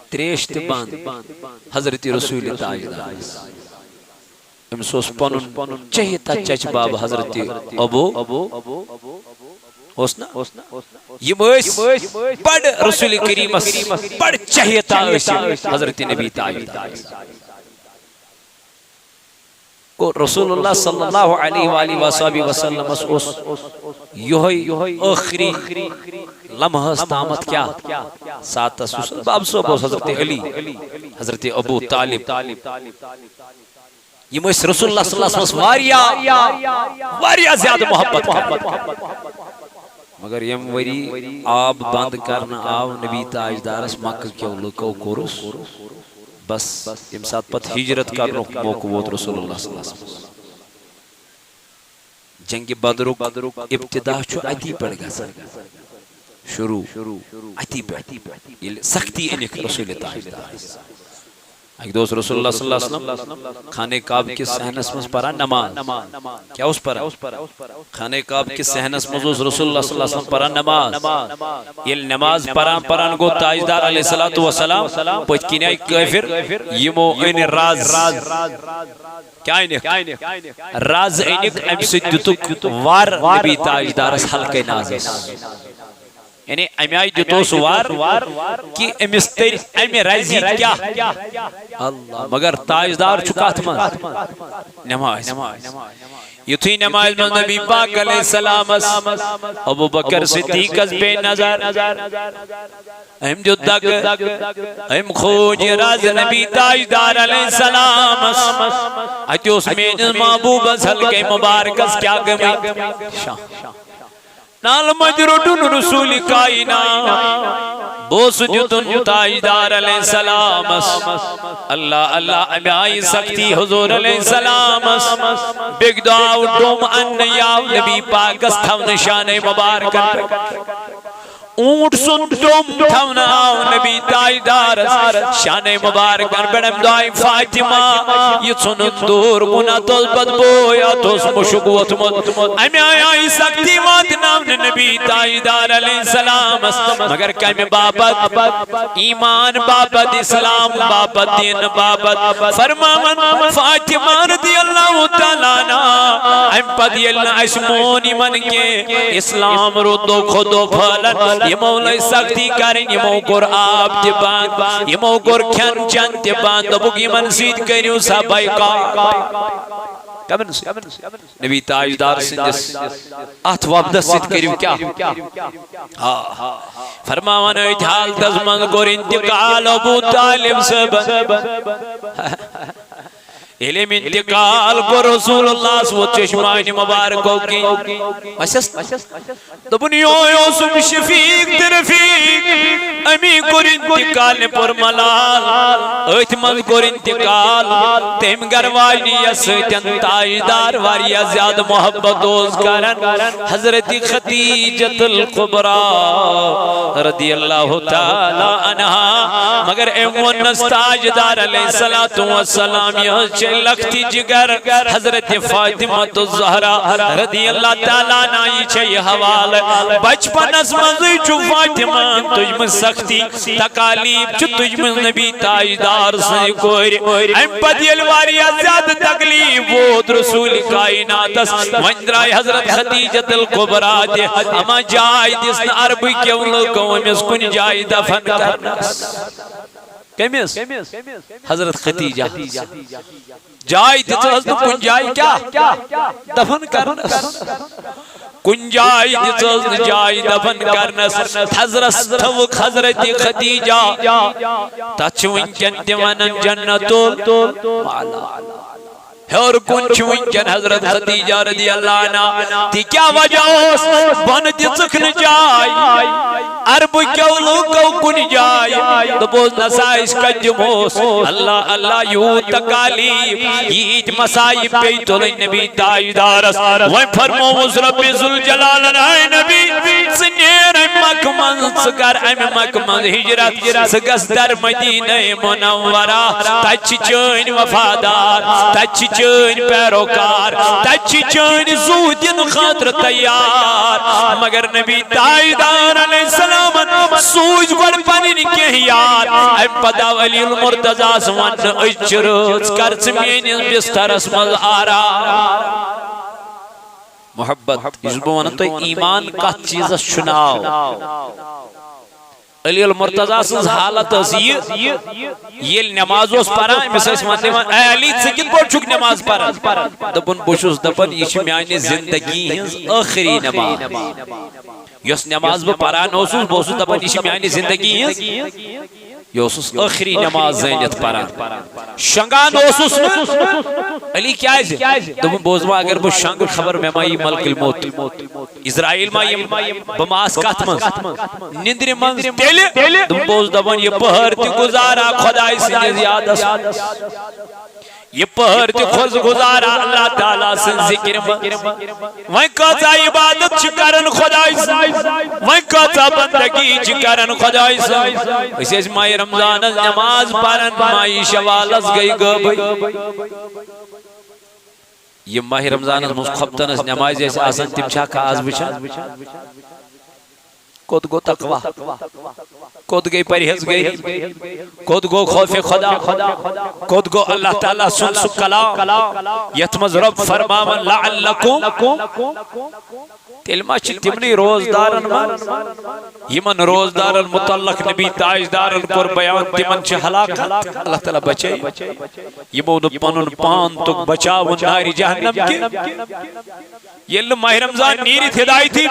تریش تی بند حضرت رسول تاجدار امسوس پنن چہتا چچ باب حضرت ابو ہوسنا یہ مویس بڑ رسول کریم بڑ چہتا حضرت نبی تاجدار کو رسول اللہ صلی اللہ علیہ وآلہ وسلم اس یہی آخری لمحہ استامت کیا ساتھ تسوس باب صحب حضرت علی حضرت ابو طالب یہ مویس رسول اللہ صلی اللہ علیہ وسلم واریا زیادہ محبت مگر یم وری آب بند کرنا آو نبی تاجدارس مکہ کیوں لکو کورس بس یم ساتھ پت ہجرت کرنو موقع ووت رسول اللہ صلی اللہ علیہ وسلم جنگ بدرک ابتدا چھو اتی پڑ گا شروع اتی پڑ سختی انک رسول تاجدار ایک دوست رسول اللہ صلی اللہ علیہ وسلم خانے کعب کے صحنس مز پڑھا نماز کیا اس پڑھا خانے کعب کے صحنس مز رسول اللہ صلی اللہ علیہ وسلم پڑھا نماز یہ نماز پڑھان گو تاجدار علیہ السلام پوچھ کی نئی کافر یمو این راز کیا اینک راز اینک ام سدتک وار نبی تاجدار اس حلقہ نازس یعنی امی آئی دیتو سوار کی امستر امی رائزی کیا اللہ مگر تاجدار چکات من نماز یہ تھی نماز من نبی پاک علیہ السلام ابو بکر صدیق از بے نظر اہم جو دگ اہم خوج راز نبی تاجدار علیہ السلام اتی اس میں محبوب از حلقہ مبارک از کیا گمی شاہ نال مجرٹن رسول کائنا بوس جتن تاجدار علیہ السلام اللہ اللہ امی آئی سکتی حضور علیہ السلام بگ دعاو ڈوم ان یاو نبی پاک استھو نشان مبارک اونٹ سن ڈوم تھونا آو نبی تاجدار شان مبارک بڑم دعائی فاطمہ یہ سنن دور گنا توس بدبو یا توس مشکوت مد امی آئی سکتی وات نام نبی تاجدار علیہ السلام مگر کم بابت ایمان بابت اسلام بابت دین بابت فرماون فاطمہ رضی اللہ تعالیٰ نا ام پد یلنا اسمونی من کے اسلام رو دو خودو پھلن یہ مولا سختی کریں یہ موکر آب تی باند یہ موکر کھن چند تی باند دبک یہ منسید کریوں صحابہ کا نبی تاجدار سندس ات وابدس سید کریوں کیا فرماوان ایتحال دزمن گر انتقال ابو طالب سب علم انتقال کو رسول اللہ سو چشمانی مبارکوں کی دبنی یوسف شفیق درفیق امی کر انتقال پر ملال ایتمن کر انتقال تیم گروانی یسیتن تاجدار واریا زیاد محبت دوز کرن حضرت خدیجت القبرى رضی اللہ تعالی عنہ مگر ایمونس تاجدار علیہ السلام یہ لکھتی جگر حضرت فاطمہ الزہرا رضی اللہ تعالیٰ نائی چھے حوال بچپن از مزی چھو فاطمہ تجھ میں سختی تکالیب چھو تجھ میں نبی تاجدار سے کوئی ایم پدیل واریا زیادہ تکلیب وہ رسول کائنات وندرائی حضرت خدیجت القبرہ دے اما جائی دس عربی کیوں لکوں میں کن جائی دفن کرنا کمیس حضرت خدیجہ جائی دیتا کن جائی کیا دفن کرنس کن جائی دیتا جائی دفن کرنس حضرت خدیجہ تچوین جنت ونن جنتو اور کن چوینکن حضرت خدیجہ رضی اللہ عنہ تی کیا وجہ اس بن دی سکن جائی عرب کیوں لوگوں کن جائی دبوز نسائش کنجموس اللہ اللہ یوں تکالیب عید مسائب بیت اللہ نبی تاجدارس وہی فرموز رب ذوالجلال اے نبی سنیر مکمن سکر مکمن ہجرت سگس در مدینہ منورہ تچ چین وفادار تچ چین پیروکار تچ چین زودین خاطر تیار مگر نبی تاجدار علیہ السلام سوج گوڑ پنین کے یار اے پدا ولی المرتضی سوان اچروز کرچ مین بستر اسمز آرا محبت جذبوانا تو ایمان کا چیز چناو علی المرتضی سنز حالت یہ نماز اس پرا مثل سمانتے ہیں اے علی سکت بڑھ چک نماز پرا دبن بوشوز دبن یہ میانی زندگی ہنز آخری نماز یس نماز پرا نوسوز بوسوز دبن یہ میانی زندگی ہنز یوسوس آخری نماز زینت پرا شنگان اوسوس علی کیا ہے دبن بوزما اگر وہ شنگ خبر میں مائی ملک الموت اسرائیل مائی بماس کاتمن نندر من تیلے دبن بوز دبن یہ پہر تی گزارا خدای سے زیادہ یہ پہر تی خوز گزارا اللہ تعالیٰ سے ذکر وہیں کہتا عبادت چکرن خدای سے وہیں کہتا بندگی چکرن خدای سے اسے اس مائی رمضان نماز پارن مائی شوالز گئی گئی یہ ماہ رمضان مخبتن اس نماز جیسے آسان تمچا کا آز بچا کود گو تقوی کود گئی پرہیز گئی کود گو خوف خدا کود گو اللہ تعالیٰ سن سکلا یتمز رب فرماون لعلکم تلما چھ تمنی روزدارن یمن روزدارن متعلق نبی تاجدارن پر بیان تمن چھ ہلاکت اللہ تعالیٰ بچے یمون پنن پان تک بچاون ناری جہنم کی یہ ماہ رمضان نیری ہدایت تھی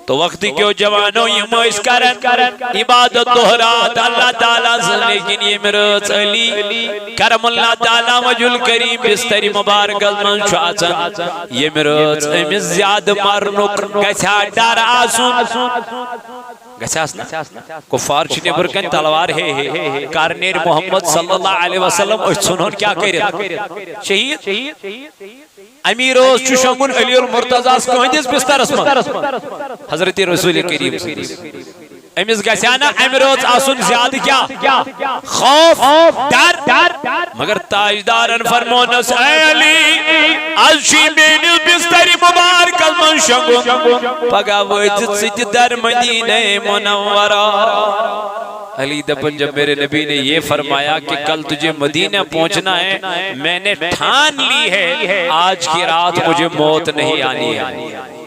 تو وقتی کیوں جوانوں یہ مویس کرن عبادت دہرات اللہ تعالیٰ سے لیکن یہ مرز علی کرم اللہ تعالیٰ وجل کریم بستری مبارک من شاعتن یہ مرز امیز زیاد مرنک گسا ڈار آسون گسا آسنا کفار چنے برکن تلوار ہے کارنیر محمد صلی اللہ علیہ وسلم اس سنون کیا کرے شہید امیروز چشمون علی المرتضی کو ہندیس بستر اسمان حضرت رسول کریم امس گھنا امہ روز آسن زیادہ کیا خوف ڈر مگر تاجدارن فرمونس اے علی آج میانس بستر مبارک من شنگن پگہ وٲتِتھ ژٕ تہِ در مدینہ منورہ علی دپن جب میرے نبی نے یہ فرمایا کہ کل تجھے مدینہ پہنچنا ہے میں نے ٹھان لی ہے آج کی رات مجھے موت نہیں آنی ہے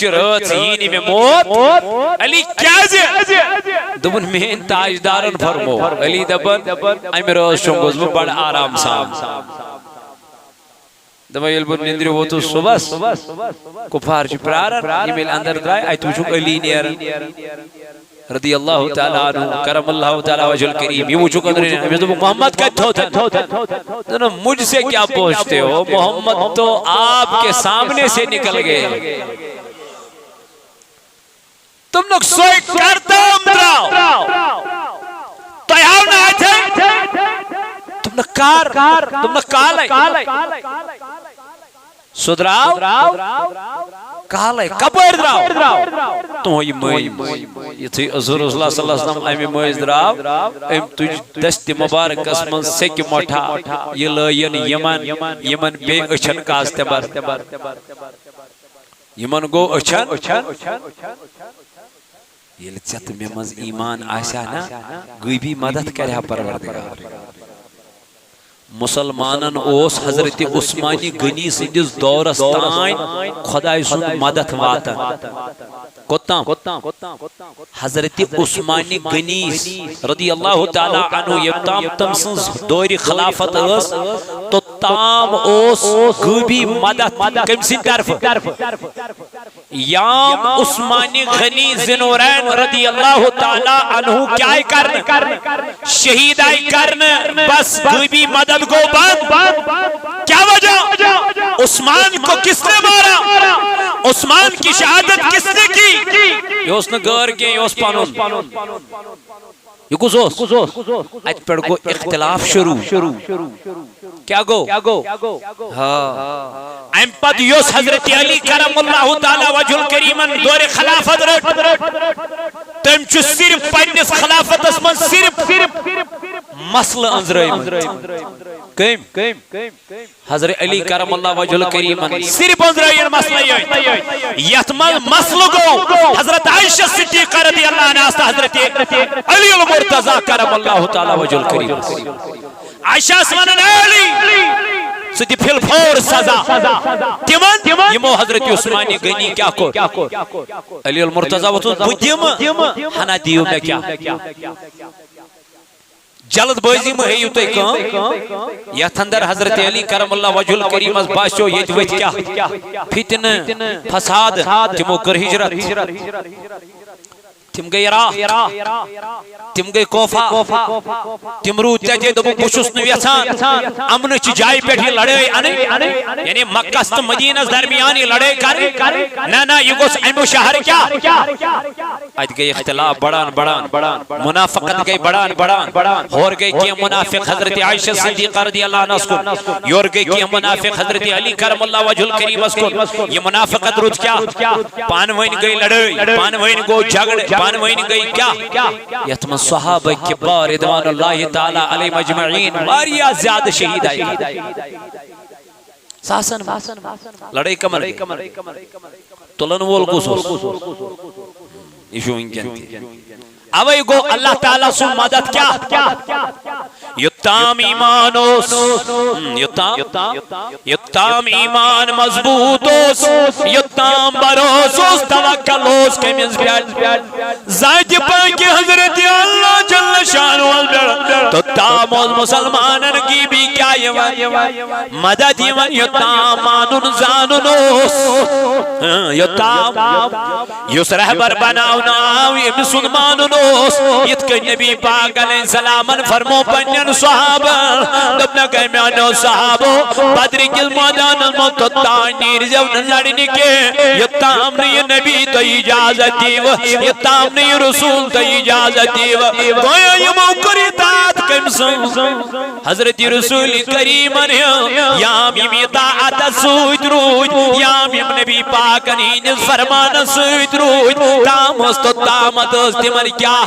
رات ہی میں موت علی کیا دپن مین تاجدارن فرمو علی دپن امہ روز شونگس بہ بڑ آرام سان دپان یل بہ نندر ووتس صبح کفار چھ پرارن یم اندر درائے ات وچھک علی نیرن رضی اللہ تعالی عنہ کرم اللہ تعالی وجہ الکریم یہ وچھک اندر محمد کت ہوتا مجھ سے کیا پوچھتے ہو محمد تو آپ کے سامنے سے نکل گئے تم لوگ سوئی کرتا امدراؤ تیہاو نہ آئے تم لوگ تم لوگ کال سدراؤ کال کپر دراؤ تو یہ مئی یہ تھی حضور اللہ صلی اللہ علیہ وسلم امی مئیز دراؤ ام تجھ دست مبارک اسمن سیک موٹھا یہ لائن یمن بے اچھن کاستبر یمن گو اچھن یہ لچت میں مز ایمان آسا نا غیبی مدد کریا پروردگار مسلمانن اوس حضرت عثمانی غنی سندس دورس تائن خدای سن مدد واتن کوتام حضرت عثمانی غنی رضی اللہ تعالی عنہ یتام تم سن دور خلافت اس تو تام اوس غیبی مدد کم سن طرف یام عثمانی غنی زنورین رضی اللہ تعالی عنہ کیا کرن شہید آئی کرن بس غیبی مدد کو بند کیا وجہ عثمان کو کس نے مارا عثمان کی شہادت کس نے کی یہ اس نے غور کیا یہ اس پانون یہ کس ات پر کو اختلاف شروع کیا گو ایم پد یوس حضرت علی کرم اللہ تعالی وجہ الکریمن دور خلافت رٹ تم چو صرف پنس خلافت اسمن صرف مسئلہ انزرائیم کیم حضرت علی کرم اللہ وجہ الکریمن صرف انزرائیم مسئلہ یت مسئلہ گو حضرت عائشہ صدیقہ رضی اللہ عنہ آستا حضرت علی المرتضی کرم اللہ تعالی وجہ الکریم عائشہ اسمان علی سدی پھل فور سزا تیمن یمو حضرت عثمانی غنی کیا کو علی المرتضی وطن بدیم ہنا دیو میں کیا جلد بازی میں ہے یوتے کام یا تھندر حضرت علی کرم اللہ وجہ الکریم از باشو یہ دویت کیا فتن فساد تمو کر ہجرت تم گئی راہ تم گئی کوفہ تم رو تجھے دبو بشس نویسان امن چی جائی پیٹھی لڑائی آنے یعنی مکہ سے مدینہ درمیانی لڑائی کر نا یہ گوس ایمو شہر کیا آج گئی اختلاف بڑان منافقت گئی بڑان اور گئی کیا منافق حضرت عائشہ صدیقہ رضی اللہ عنہ اسکن یور گئی کیا منافق حضرت علی کرم اللہ وجہ الکریم اسکن یہ منافقت روز کیا پانوین گئی لڑائی پانوین گو جھگڑ پانوین گئی کیا یتمن صحابہ کبار ادوان اللہ تعالی علیہ مجمعین واریا زیادہ شہید آئی ساسن لڑائی کمر تلن وول گوسوس ایشو انکن تھی اوئی گو اللہ تعالیٰ سو مدد کیا یتام ایمانوس یتام ایمان مضبوطوس یتام بروسوس توکلوس کمیز بیٹ زائد پاکی حضرت اللہ جل شانو تو تاموز مسلمانن کی بھی کیا یوان مدد یوان یتامانن زاننوس یتام یس رہبر بناونا یہ مسلماننوس یت کہ نبی پاک علیہ السلام فرمو پنین صحابہ دبنا کہ میانو صحابو بدر کل مادان المتتانی رزون لڑنے کے یتام نے نبی تو اجازت دیو یتام نے رسول تو اجازت دیو گویا یہ موقر اطاعت کم سن حضرت رسول کریم یام یم اطاعت سوید روید یام یم نبی پاک نیز فرمان سوید روید تامست تو تامت تمن کیا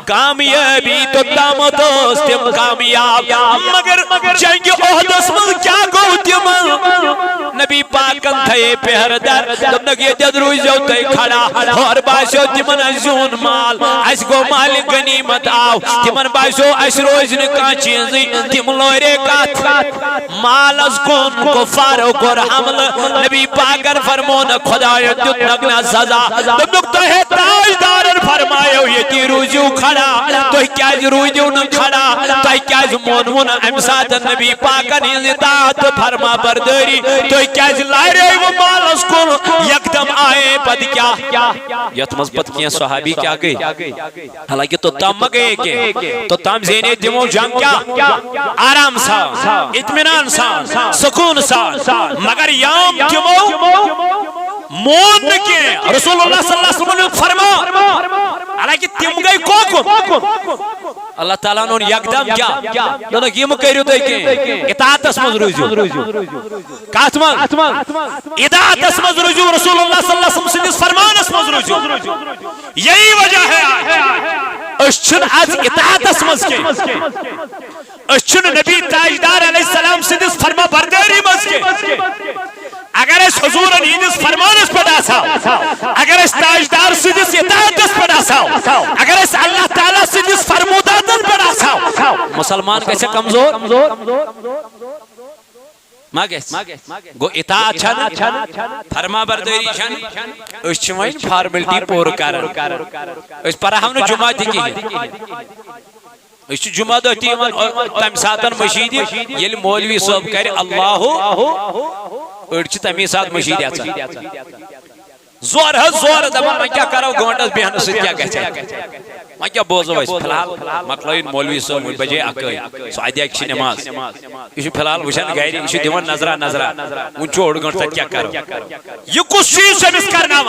کامیابی تو تامت تم کامیاب مگر جنگ احد اسمل کیا گو تمن نبی پاکن تھے پہردر تم نگی جد روزیو تے کھڑا اور باشو تمن ازون مال اس کو مال غنیمت آو تمن باشو اس روز نکا چیزی تم لورے کات مال از کون کفارو کر حمل نبی پاکر فرمون خدا دیت نگنا سزا تم نکتہ ہے تاجدارن فرمایو یہ تی روزیو کھڑا تو کیاز روزیو نہ کھڑا تو کیاز مونون امساد نبی پاکر اطاعت فرما برداری تو کیاز لائرے وہ مال اس کون یکدم آئے پد کیا یتمز پد کیا صحابی کیا گئی حالانکہ تو تم گئے کہ تو تم زینے دیمو جنگ کیا آرام سا اطمینان سا سکون سا مگر یام دیمو مون کے رسول اللہ صلی اللہ علیہ وسلم نے فرما حالانکہ تم گئی کوکن اللہ تعالیٰ نے یکدم کیا لنک یم کریو دیکھیں اطاعت اسمز روزیو کاتمان اطاعت اسمز روزیو رسول اللہ صلی اللہ علیہ وسلم سے فرمان اسمز روزیو یہی وجہ ہے اشچن از اطاعت اسمز کے اشچن نبی تاجدار علیہ السلام سے فرما برداری مز کے اگر اس حضور نیدس فرمانس پڑا ساو اگر اس تاجدار سیدس اطاعتس پڑا ساو اگر اس اللہ تعالیٰ سیدس فرموداتن پڑا ساو مسلمان کیسے کمزور ماگیس گو اطاعت چھن فرما برداری چھن اس چمائن فارملٹی پور کرن اس پر ہم نے جمعہ دی کی اس جمعہ دہتی تم ساتن مشید یل مولوی صاحب کر اللہ اڑچ تمی ساتھ مشید آتا زور ہے زور دبا میں کیا کرو گھنٹس بہن سے کیا کہتے میں کیا بوزو اس فلحال مقلوین مولوی صاحب بجے اکئی سعیدی اکشی نماز اسی فلحال وشن گئری اسی دیوان نظرہ ان چوڑ گھنٹ کیا کرو یہ کچھ چیز سے مس کرنا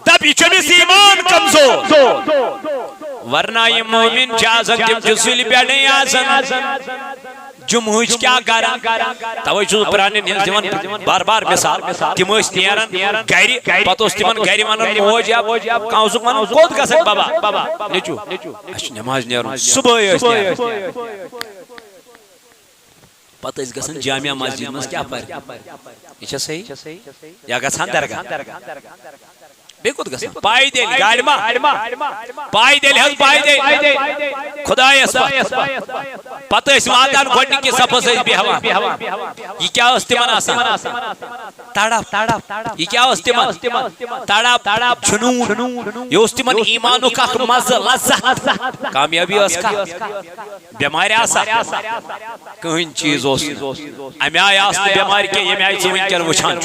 دب اچھنس ایمان کمزور ورنہ یہ مومن جازن تم جسولی بیڑنے آسن جمہوچ کیا گارا توجہ پرانے نیز دیوان بار بار مثال تم اس نیرن گیری پتو اس تمن گیری مانن موج یا کاؤسک مانن کود گسک بابا نیچو اچھ نماز نیرن صبح اس نیرن پتہ اس گسن جامعہ مسجد مز کیا پر یہ صحیح یا گسان درگاہ بیکوت گسن پائی دیل گاڑی ما پائی دیل ہے پائی دیل خدا اسپا پتہ اس واتان گھڑنی کی سپا سے بھی ہوا یہ کیا استمان آسان تاڑاپ یہ کیا استمان تاڑاپ جنون یہ استمان ایمانو کا مزہ لذت کامیابی اس کا بیماری آسان کہیں چیز امی آئی آسان بیماری کے یہ میں آئی چوئن کر وچھان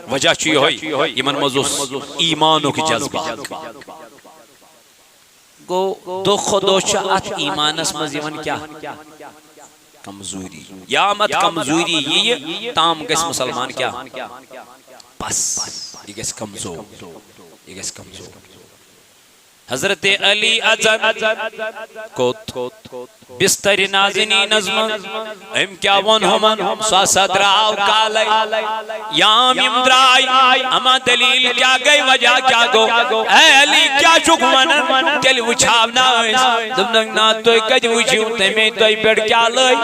وجہ چوئی ہوئی ایمان مزوس ایمانو کی جذبات گو دخ و دوچات ایمان اس مزیون کیا کمزوری یا مت کمزوری یہ تام کس مسلمان کیا پس یہ کس کمزور حضرت علی ازن کوت بستر نازنی نظم ام کیا ون ہمن سا صدراو کالی یام امدرائی اما دلیل کیا گئی وجہ کیا گو اے علی کیا چک منن تیل وچھاو نائز دمنگ نا توی کج وچھو تیمیں توی پیڑ کیا لئی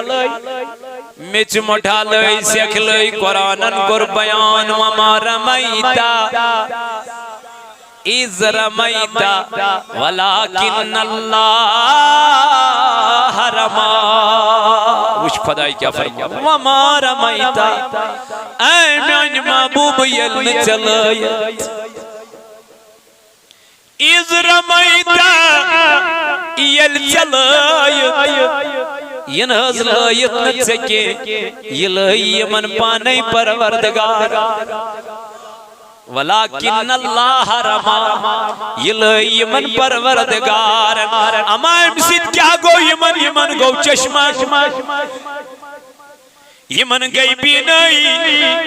مچ مٹھا لئی سیکھ لئی قرآنن گر بیان وما رمیتا اِذ رمیتا ولیکن اللہ رما وش خدای کیا فرما وما رمیتا اے میان محبوب یل چلائیت اِذ رمیتا یل چلائیت ین حض لائیت نچکے یہ لئی من پانے پروردگار ولیکن اللہ رما یہ من پروردگار اما امسید کیا گو یمن گو چشمہ یمن گئی بینائی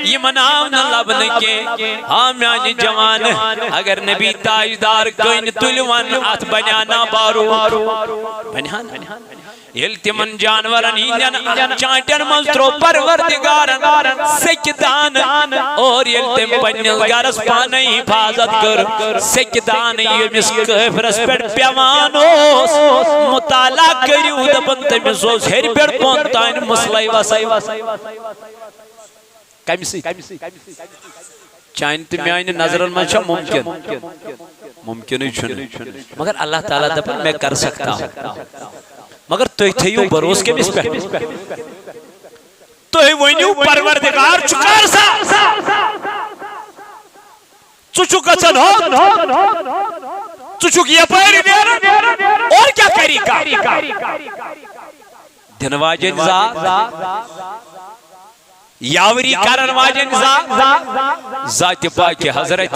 یمن آو نہ لبن کے ہاں میانی جوان اگر نبی تاجدار کوئی تلوان آت بنانا بارو بنانا یل تمن جانورن ہندین چانٹن منسترو پروردگارن سکدان اور یل تم پنیل گرس پانی حفاظت کر سکدان یمس کفرس پر پیوانوس مطالعہ کریو دپن تمسوس ہر پر پونتائن مسلائی وسائی کمیسی چانت میں آئین نظرن منشا ممکن ہی چھنے مگر اللہ تعالیٰ دپن میں کر سکتا ہوں مگر تو تھیو بروس کے مس پہ تو ونیو پروردگار چکار سا چچو کچن ہو چچو کیا پیری دیر اور کیا کری کا دن واجن یاوری کرن واجن ذات پاک حضرت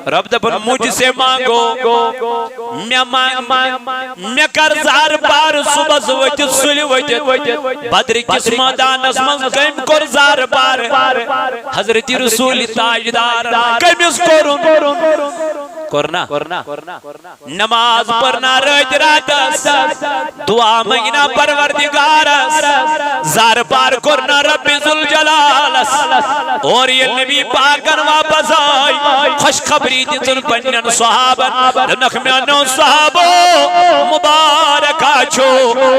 رب دبن مجھ سے مانگو میں کر زار بار صبح زوجت سلی وجت بدر کس مدان اسمن کم کر زار بار حضرت رسول تاجدار کم اس کرنا نماز پڑھنا رج رات دعا مگنا پروردگار زار بار کرنا رب ذوالجلال اور یہ نبی پاکن واپس آئی خوشخبری دیتن پنین صحابن نخمیانو صحابو مبارکہ چھو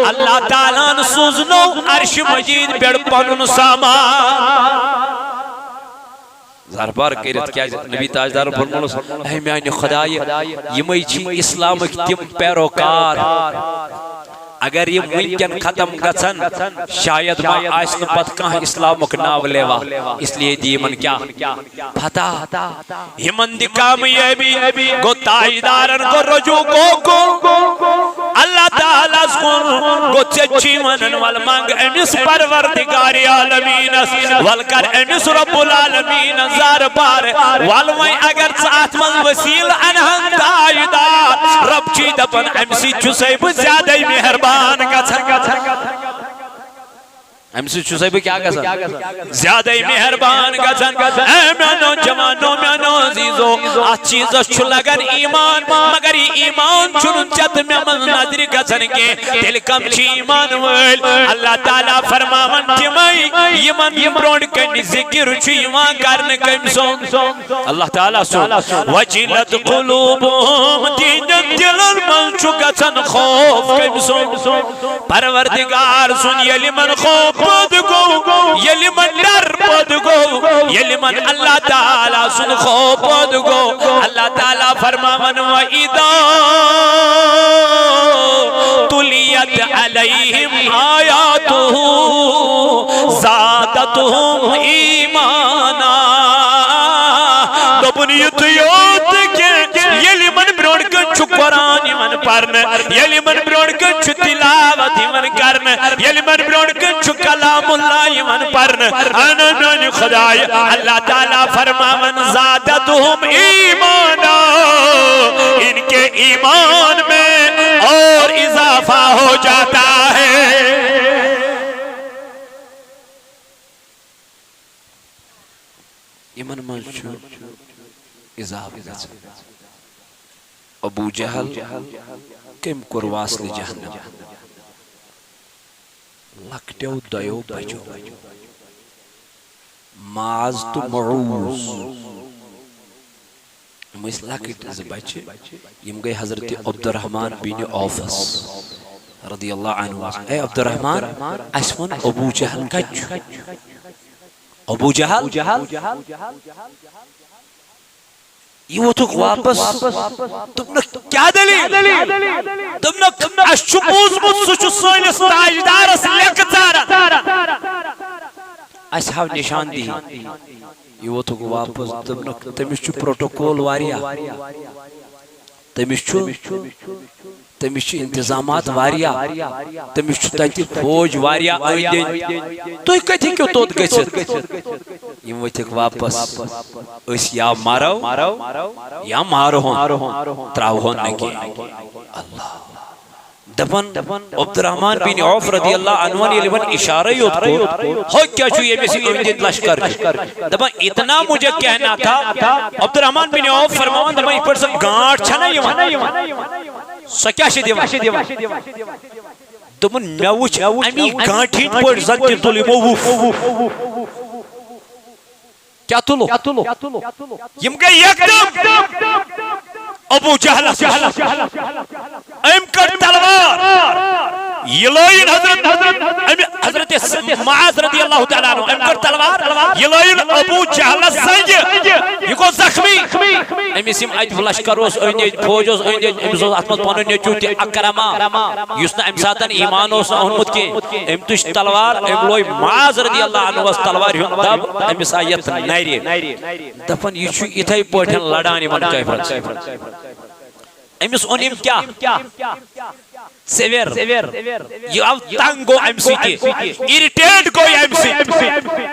اللہ تعالیٰ سوزنو عرش مجید بیڑ پنن سامان زاربار کہرت کیا نبی تاجدار فرمولس اے میانی خدای یمی چی اسلام تم پیروکار اگر یہ ممکن ختم گژھن شاید ما آسن پت کہاں اسلامک ناو لیوا اس لیے دی من کیا پتا یمن دی کامیابی گو تاجدارن کو رجوع کو اللہ تعالیٰ سکون گو چچی منن والمانگ امس پروردگار عالمین والکر امس رب العالمین زار پار والوائیں اگر ساتھ من وسیل انہن تاجدار رب چی دپن امسی چسیب زیادہ مہربان امسی چسیب کیا گسن زیادہ مہربان گسن اے میانو جوانو میانو عزیزو آج چیز چھو لگن ایمان مگر ایمان چھن چت میں من نظر گسن کے دل کم چی ایمان ویل اللہ تعالیٰ فرماون تیمائی ایمان یمرون کنی ذکر چھو ایمان کرن کم سون اللہ تعالیٰ سون وجلت قلوبهم دینن دلن من چھو گسن خوف کم سون پروردگار سن یلی من خوف پودگو یلی من در پودگو یلی من اللہ تعالیٰ سن خوف پودگو اللہ تعالیٰ فرماون وَإِذَا تُلِيَتْ عَلَيْهِمْ آیَاتُهُ زَادَتْهُمْ ایمانا دبن یتیوت کے یلی من بروڑ کچھ قرآن من پرن یلی من بروڑ کچھ تلاوت من کرن یلی من بروڑ کچھ کلام اللہ من پرن انن خدای اللہ تعالیٰ فرماون زادتهم ایمانا ان کے ایمان میں اور اضافہ ہو جاتا ہے ایمان منشو اضافہ ابو جہل کم کرواس جہنم لکٹیو دیو بجو معاذ تو معوز اس لکٹ بچے یم گئی حضرت عبدالرحمن بن عوفس رضی اللہ عنہ اے عبدالرحمن اسمن ابو جہل کچ ابو جہل یہ وہ تو واپس تم نے کیا دلیل تم نے اشبوز مجھ سوئنس تاجدار سے لیکتارا اصحاب نشان دی یہ وہ تو واپس تم نے تمشچو پروٹوکول واریا تمشچو انتظامات واریا تمشچو تاتی فوج واریا تو ہی کہتی کیوں توت گئیت یہ وہ تک واپس اس یا مارو یا مارو ہون تراو ہون نگی اللہ دپن عبد الرحمن بن عوف رضی اللہ عنہ نے لبن اشارہ یوت کو ہو کیا چھو یہ میں امدید لشکر دپن اتنا مجھے کہنا تھا عبد الرحمن بن عوف فرمان دپن پر سے گانٹ چھنا یہ سکیا شی دیوا دپن میں وچ امی گانٹھی پر زدی تولی مووف کیا تلو یم گئی یکدم ابو جہل ام کر تلوار یلائن حضرت معاذ رضی اللہ تعالیٰ عنہ ام کر تلوار یلائن ابو جہل سنج یہ کو زخمی امیس یم ایت لشکر اس اندیج فوج اس اندیج امس اتمت پانو نیچوتی اکرما یسنا امساتن ایمان اس احمد کے ام تش تلوار ام لوئی معاذ رضی اللہ عنہ اس تلوار ہن دب امس آیت نیری دفن یہ چھو اتھائی پوٹھن لڑانی من کیفر امس اونیم کیا سیویر یہ آو تنگو ام سی کی ایریٹیٹ کو ام سی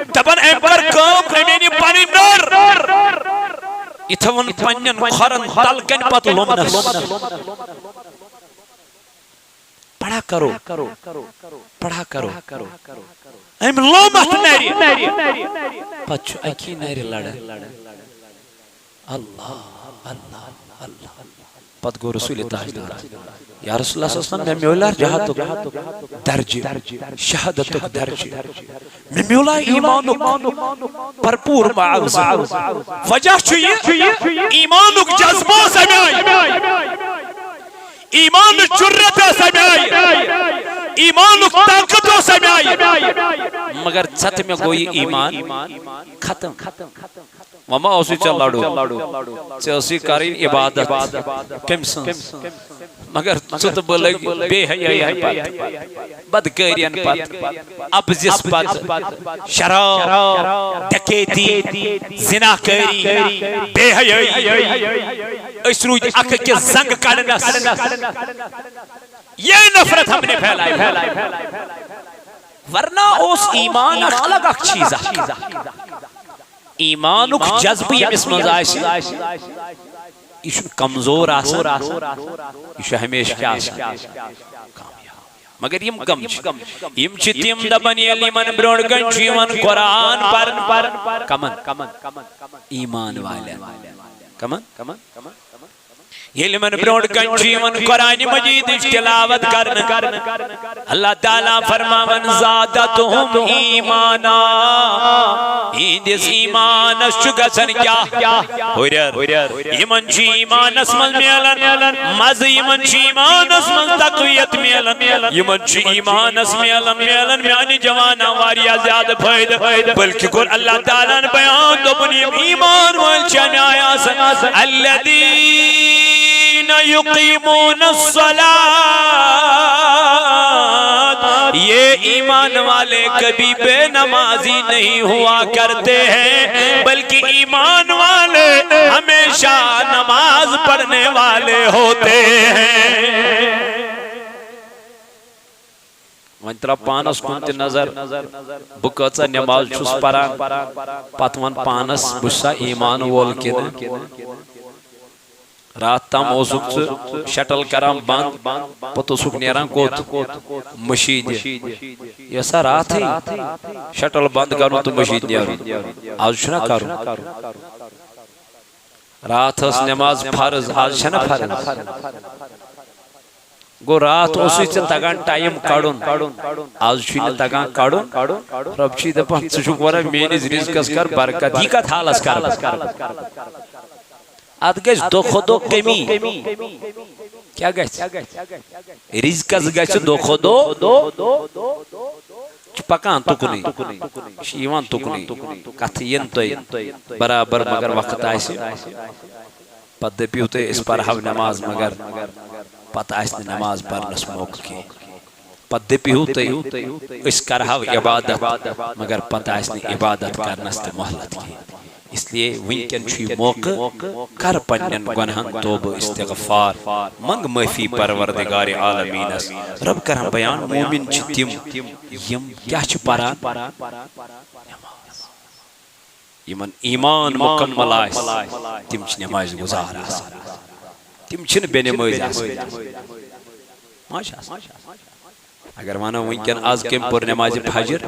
دبن ام پر کام امینی پانی نر اتھون پنین خورن تلکن پت لومنس پڑھا کرو ام لومت نیری پچھو اکی نیری لڑا اللہ پت گو رسول تاجدار یا رسول اللہ صلی اللہ علیہ وسلم میں مولا جہاتک درج شہادتک درج میں مولا ایمانک پرپور معاوض وجہ چھوئی ایمانک جذبہ سمیائی ایمانک جرت سمیائی ایمانک طاقت سمیائی مگر ست میں کوئی ایمان ختم وما اسی چل لڑو چلسی کارین عبادت کم سن مگر ست بلگ بے حیائی پت بدکارین پت ابزس پت شراب ڈکیتی زناکاری بے حیائی اس روی اکھ کے زنگ کڑنس یہ نفرت ہم نے پھیلائی ورنہ اس ایمان الگ اک چیز ایمانک جذبی اس مزائش یہ کمزور آسان یہ ہمیشہ کیا آسان مگر یم کم یم چتیم دبن یلی من برونڈ گنچی من قرآن پر کمن ایمان والے کمن یلی من برونڈ گنچی من قرآن مجید تلاوت کرن اللہ تعالیٰ فرما من زادتهم ایمانا ایندس ایمان شگسن کیا ہورر یمن چی ایمان اسمن میلن مز یمن چی ایمان اسمن تقویت میلن یمن چی ایمان اسمن میلن میانی جوانا واریا زیادہ فائد بلکہ کل اللہ تعالیٰ نے بیان دو بنیم ایمان والچن آیا سن الذین یقیمون الصلاة یہ ایمان والے کبھی بے نمازی نہیں ہوا کرتے ہیں بلکہ ایمان والے ہمیشہ نماز پڑھنے والے ہوتے ہیں وان ترا پانس کنت نظر بکتا نماز چھس پران پتوان پانس بسا ایمان وول کن رات تام اوزک شٹل کرام بند پتو سک نیران کوت مشید یہ سا رات ہے شٹل بند کرو تو مشید نیران آج شنا کرو رات اس نماز فرض آج شنا فرض گو رات اسی سے تگان ٹائم کڑن آج شنا تگان کڑن رب چی دپان سشک ورہ مینیز رزقس کر برکت ہی کا تھالس کر ات گیس دو خودو کمی کیا گیس رزقس گیس دو خودو پکان تکنی شیوان تکنی کتھین توی برابر مگر وقت آئیسی پت دپیو تے اس پر ہم نماز مگر پتہ آئیسنی نماز پرنس موقع کی پت دپیو تے اس کرہو عبادت مگر پتہ آئیسنی عبادت کرنس تے محلت کی اس لیے ونکن چھوئی موقع کر پنن گنہن توب استغفار منگ معافی پروردگار عالمین اس رب کرم بیان مومن چھتیم یم کیا چھ پران یمن ایمان مکمل آئیس تم چھ نماز گزار آسان تم چھن بے نماز آسان اگر ونو ونکن آز کم پور نماز فجر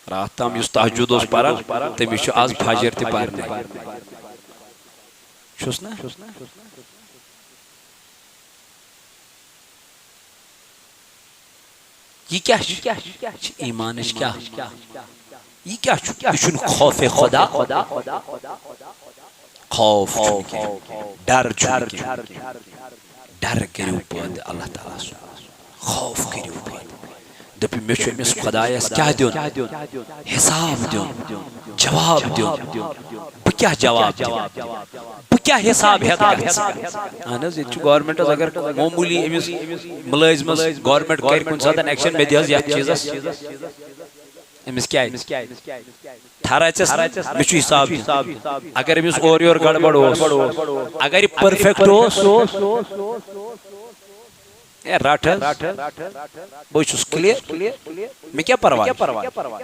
رات تام یس تہجد اس پران تمس آز فجر تہ پرنے چھس نا یہ کیا ایمانش کیا یہ کیا چھن خوف خدا خوف ڈر ڈر کریو پد اللہ تعالیٰ خوف کریو پد دپی میں چھو امس خدایس کیا دیون حساب دیون جواب دیون بہ کیا جواب دیون بہ کیا حساب ہیت اہن حظ یہ گورنمنٹ اگر معمولی امس ملازمس گورنمنٹ کر کن ساتن ایکشن میں دیس یت چیزس امس کیا ٹھہراچس میں چھو حساب اگر امس اور یور گڑبڑ اگر یہ پرفیکٹ رٹ بہت چھس کلیئر میں کیا پرواہ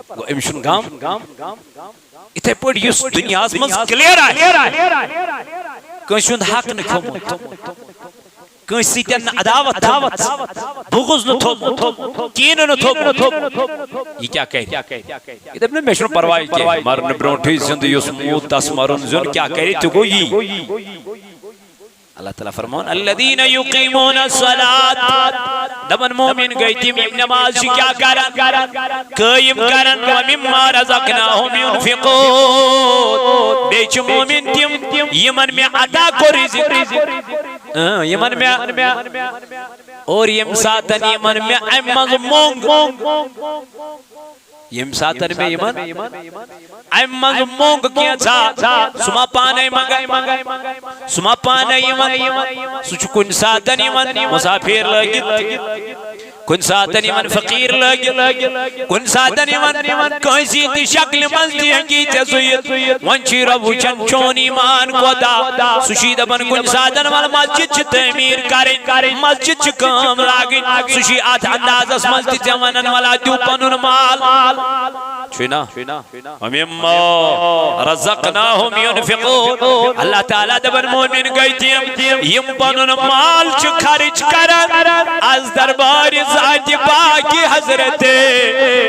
گو امس چھن غم اتھے پٹ یس دنیا مز کلیئر کنس ہند حق نہ کھومت کنس سیتن عداوت بغض نہ تھومت کین نہ تھومت یہ کیا کہہ یہ دپن میں چھن پرواہ کہ مرن برونٹھی زند یس موت تس مرن زن کیا کہہ تو گو یہ اللہ تعالیٰ فرمان الذین یقیمون الصلاة دبن مومن گئی تیم نماز کیا کرن قائم کرن ومما رزقناہم ينفقون بیچ مومن تیم یمن میں عطا کو رزق یمن میں اور یم ساتن یمن میں امز مونگ یم ساتن میں یمن امز مونگ کیا تھا سما پانے منگائی سما پانے یمن سچ کن ساتن یمن مسافر لگت کن ساتن یمن فقیر لگت کن ساتن یمن کسی تی شکل مزدی ہنگی تزویت ونچی ربو چن چون ایمان کو دا سشی دبن کن ساتن وال مسجد چھ تعمیر کریں مسجد چھ کام لاگن سشی آت انداز اس مسجد جوانن والا دیو پنن مال چھنا ومما رزقناہم ينفقون اللہ تعالیٰ دبن مومن گئی تیم یم پنن مال چھ خرچ کرن از دربار ذات پاکی حضرت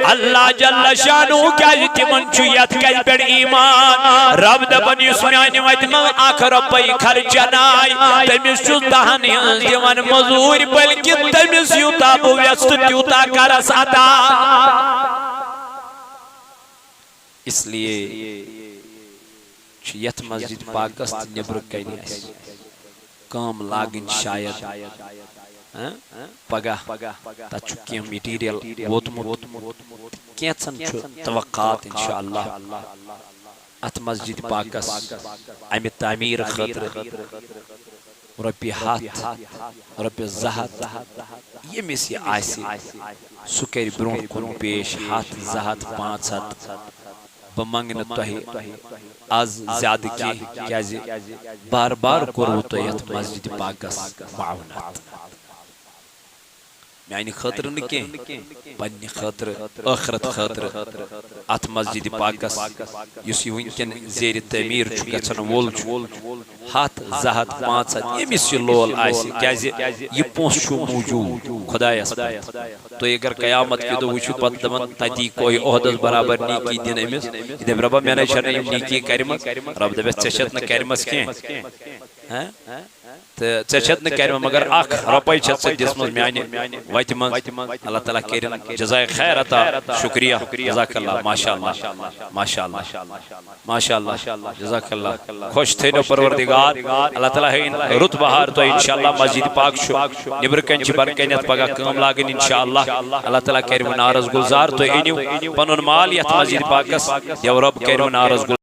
اللہ جل شانو کیا تمن چھ یت کل پر ایمان رب دبن یسمیان ویدمان آخر پی خرچنائی تمیس چھ دہنی دیوان مزور بلکہ تمیس یوتا بویست تیوتا کرس عطا اس لیے یت مسجد پاکست نبر کنی اس کام لاگن شاید پگہ تچ کیم میٹیریل ووتمت کینچن توقعات انشاءاللہ ات مسجد پاکس امی تعمیر خطر رپی ہاتھ رپی زہت یہ میں یہ آسی سکر برون کن پیش ہاتھ زہت 500 بمنگن توہی از زیادہ کی کیازی بار بار کرو تو یت مسجد پاکس معاونت یعنی خطر نکیں پنی خطر آخرت خطر ات مسجد پاکس یسی ونکن زیر تعمیر چکا چن وول ہاتھ زہت 500 یمیس یہ لول آئیسی کیازی یہ پونس چھو موجود خدای اس تو اگر قیامت کی دو وچو پت دمن تدی کوئی عہدس برابر نیکی دین امیس ادھے ربا میں نے شرنے نیکی کرمس رب دے بس چشت نہ کرمس کیں چشت نہ کرمس مگر آخ رپائی چت سے جسمز میانی وائت من اللہ تعالیٰ کرن جزائے خیر عطا شکریہ جزاک اللہ ماشاءاللہ ماشاءاللہ جزاک اللہ خوش تھے نو پروردگار اللہ تعالیٰ ہے رت بہار تو انشاءاللہ مسجد پاک شو نبر کنچ برکنیت پگا کام لاگن انشاءاللہ اللہ تعالیٰ کرن نارز گلزار تو اینیو پنن مال یت مسجد پاکس یا رب کرن نارز گلزار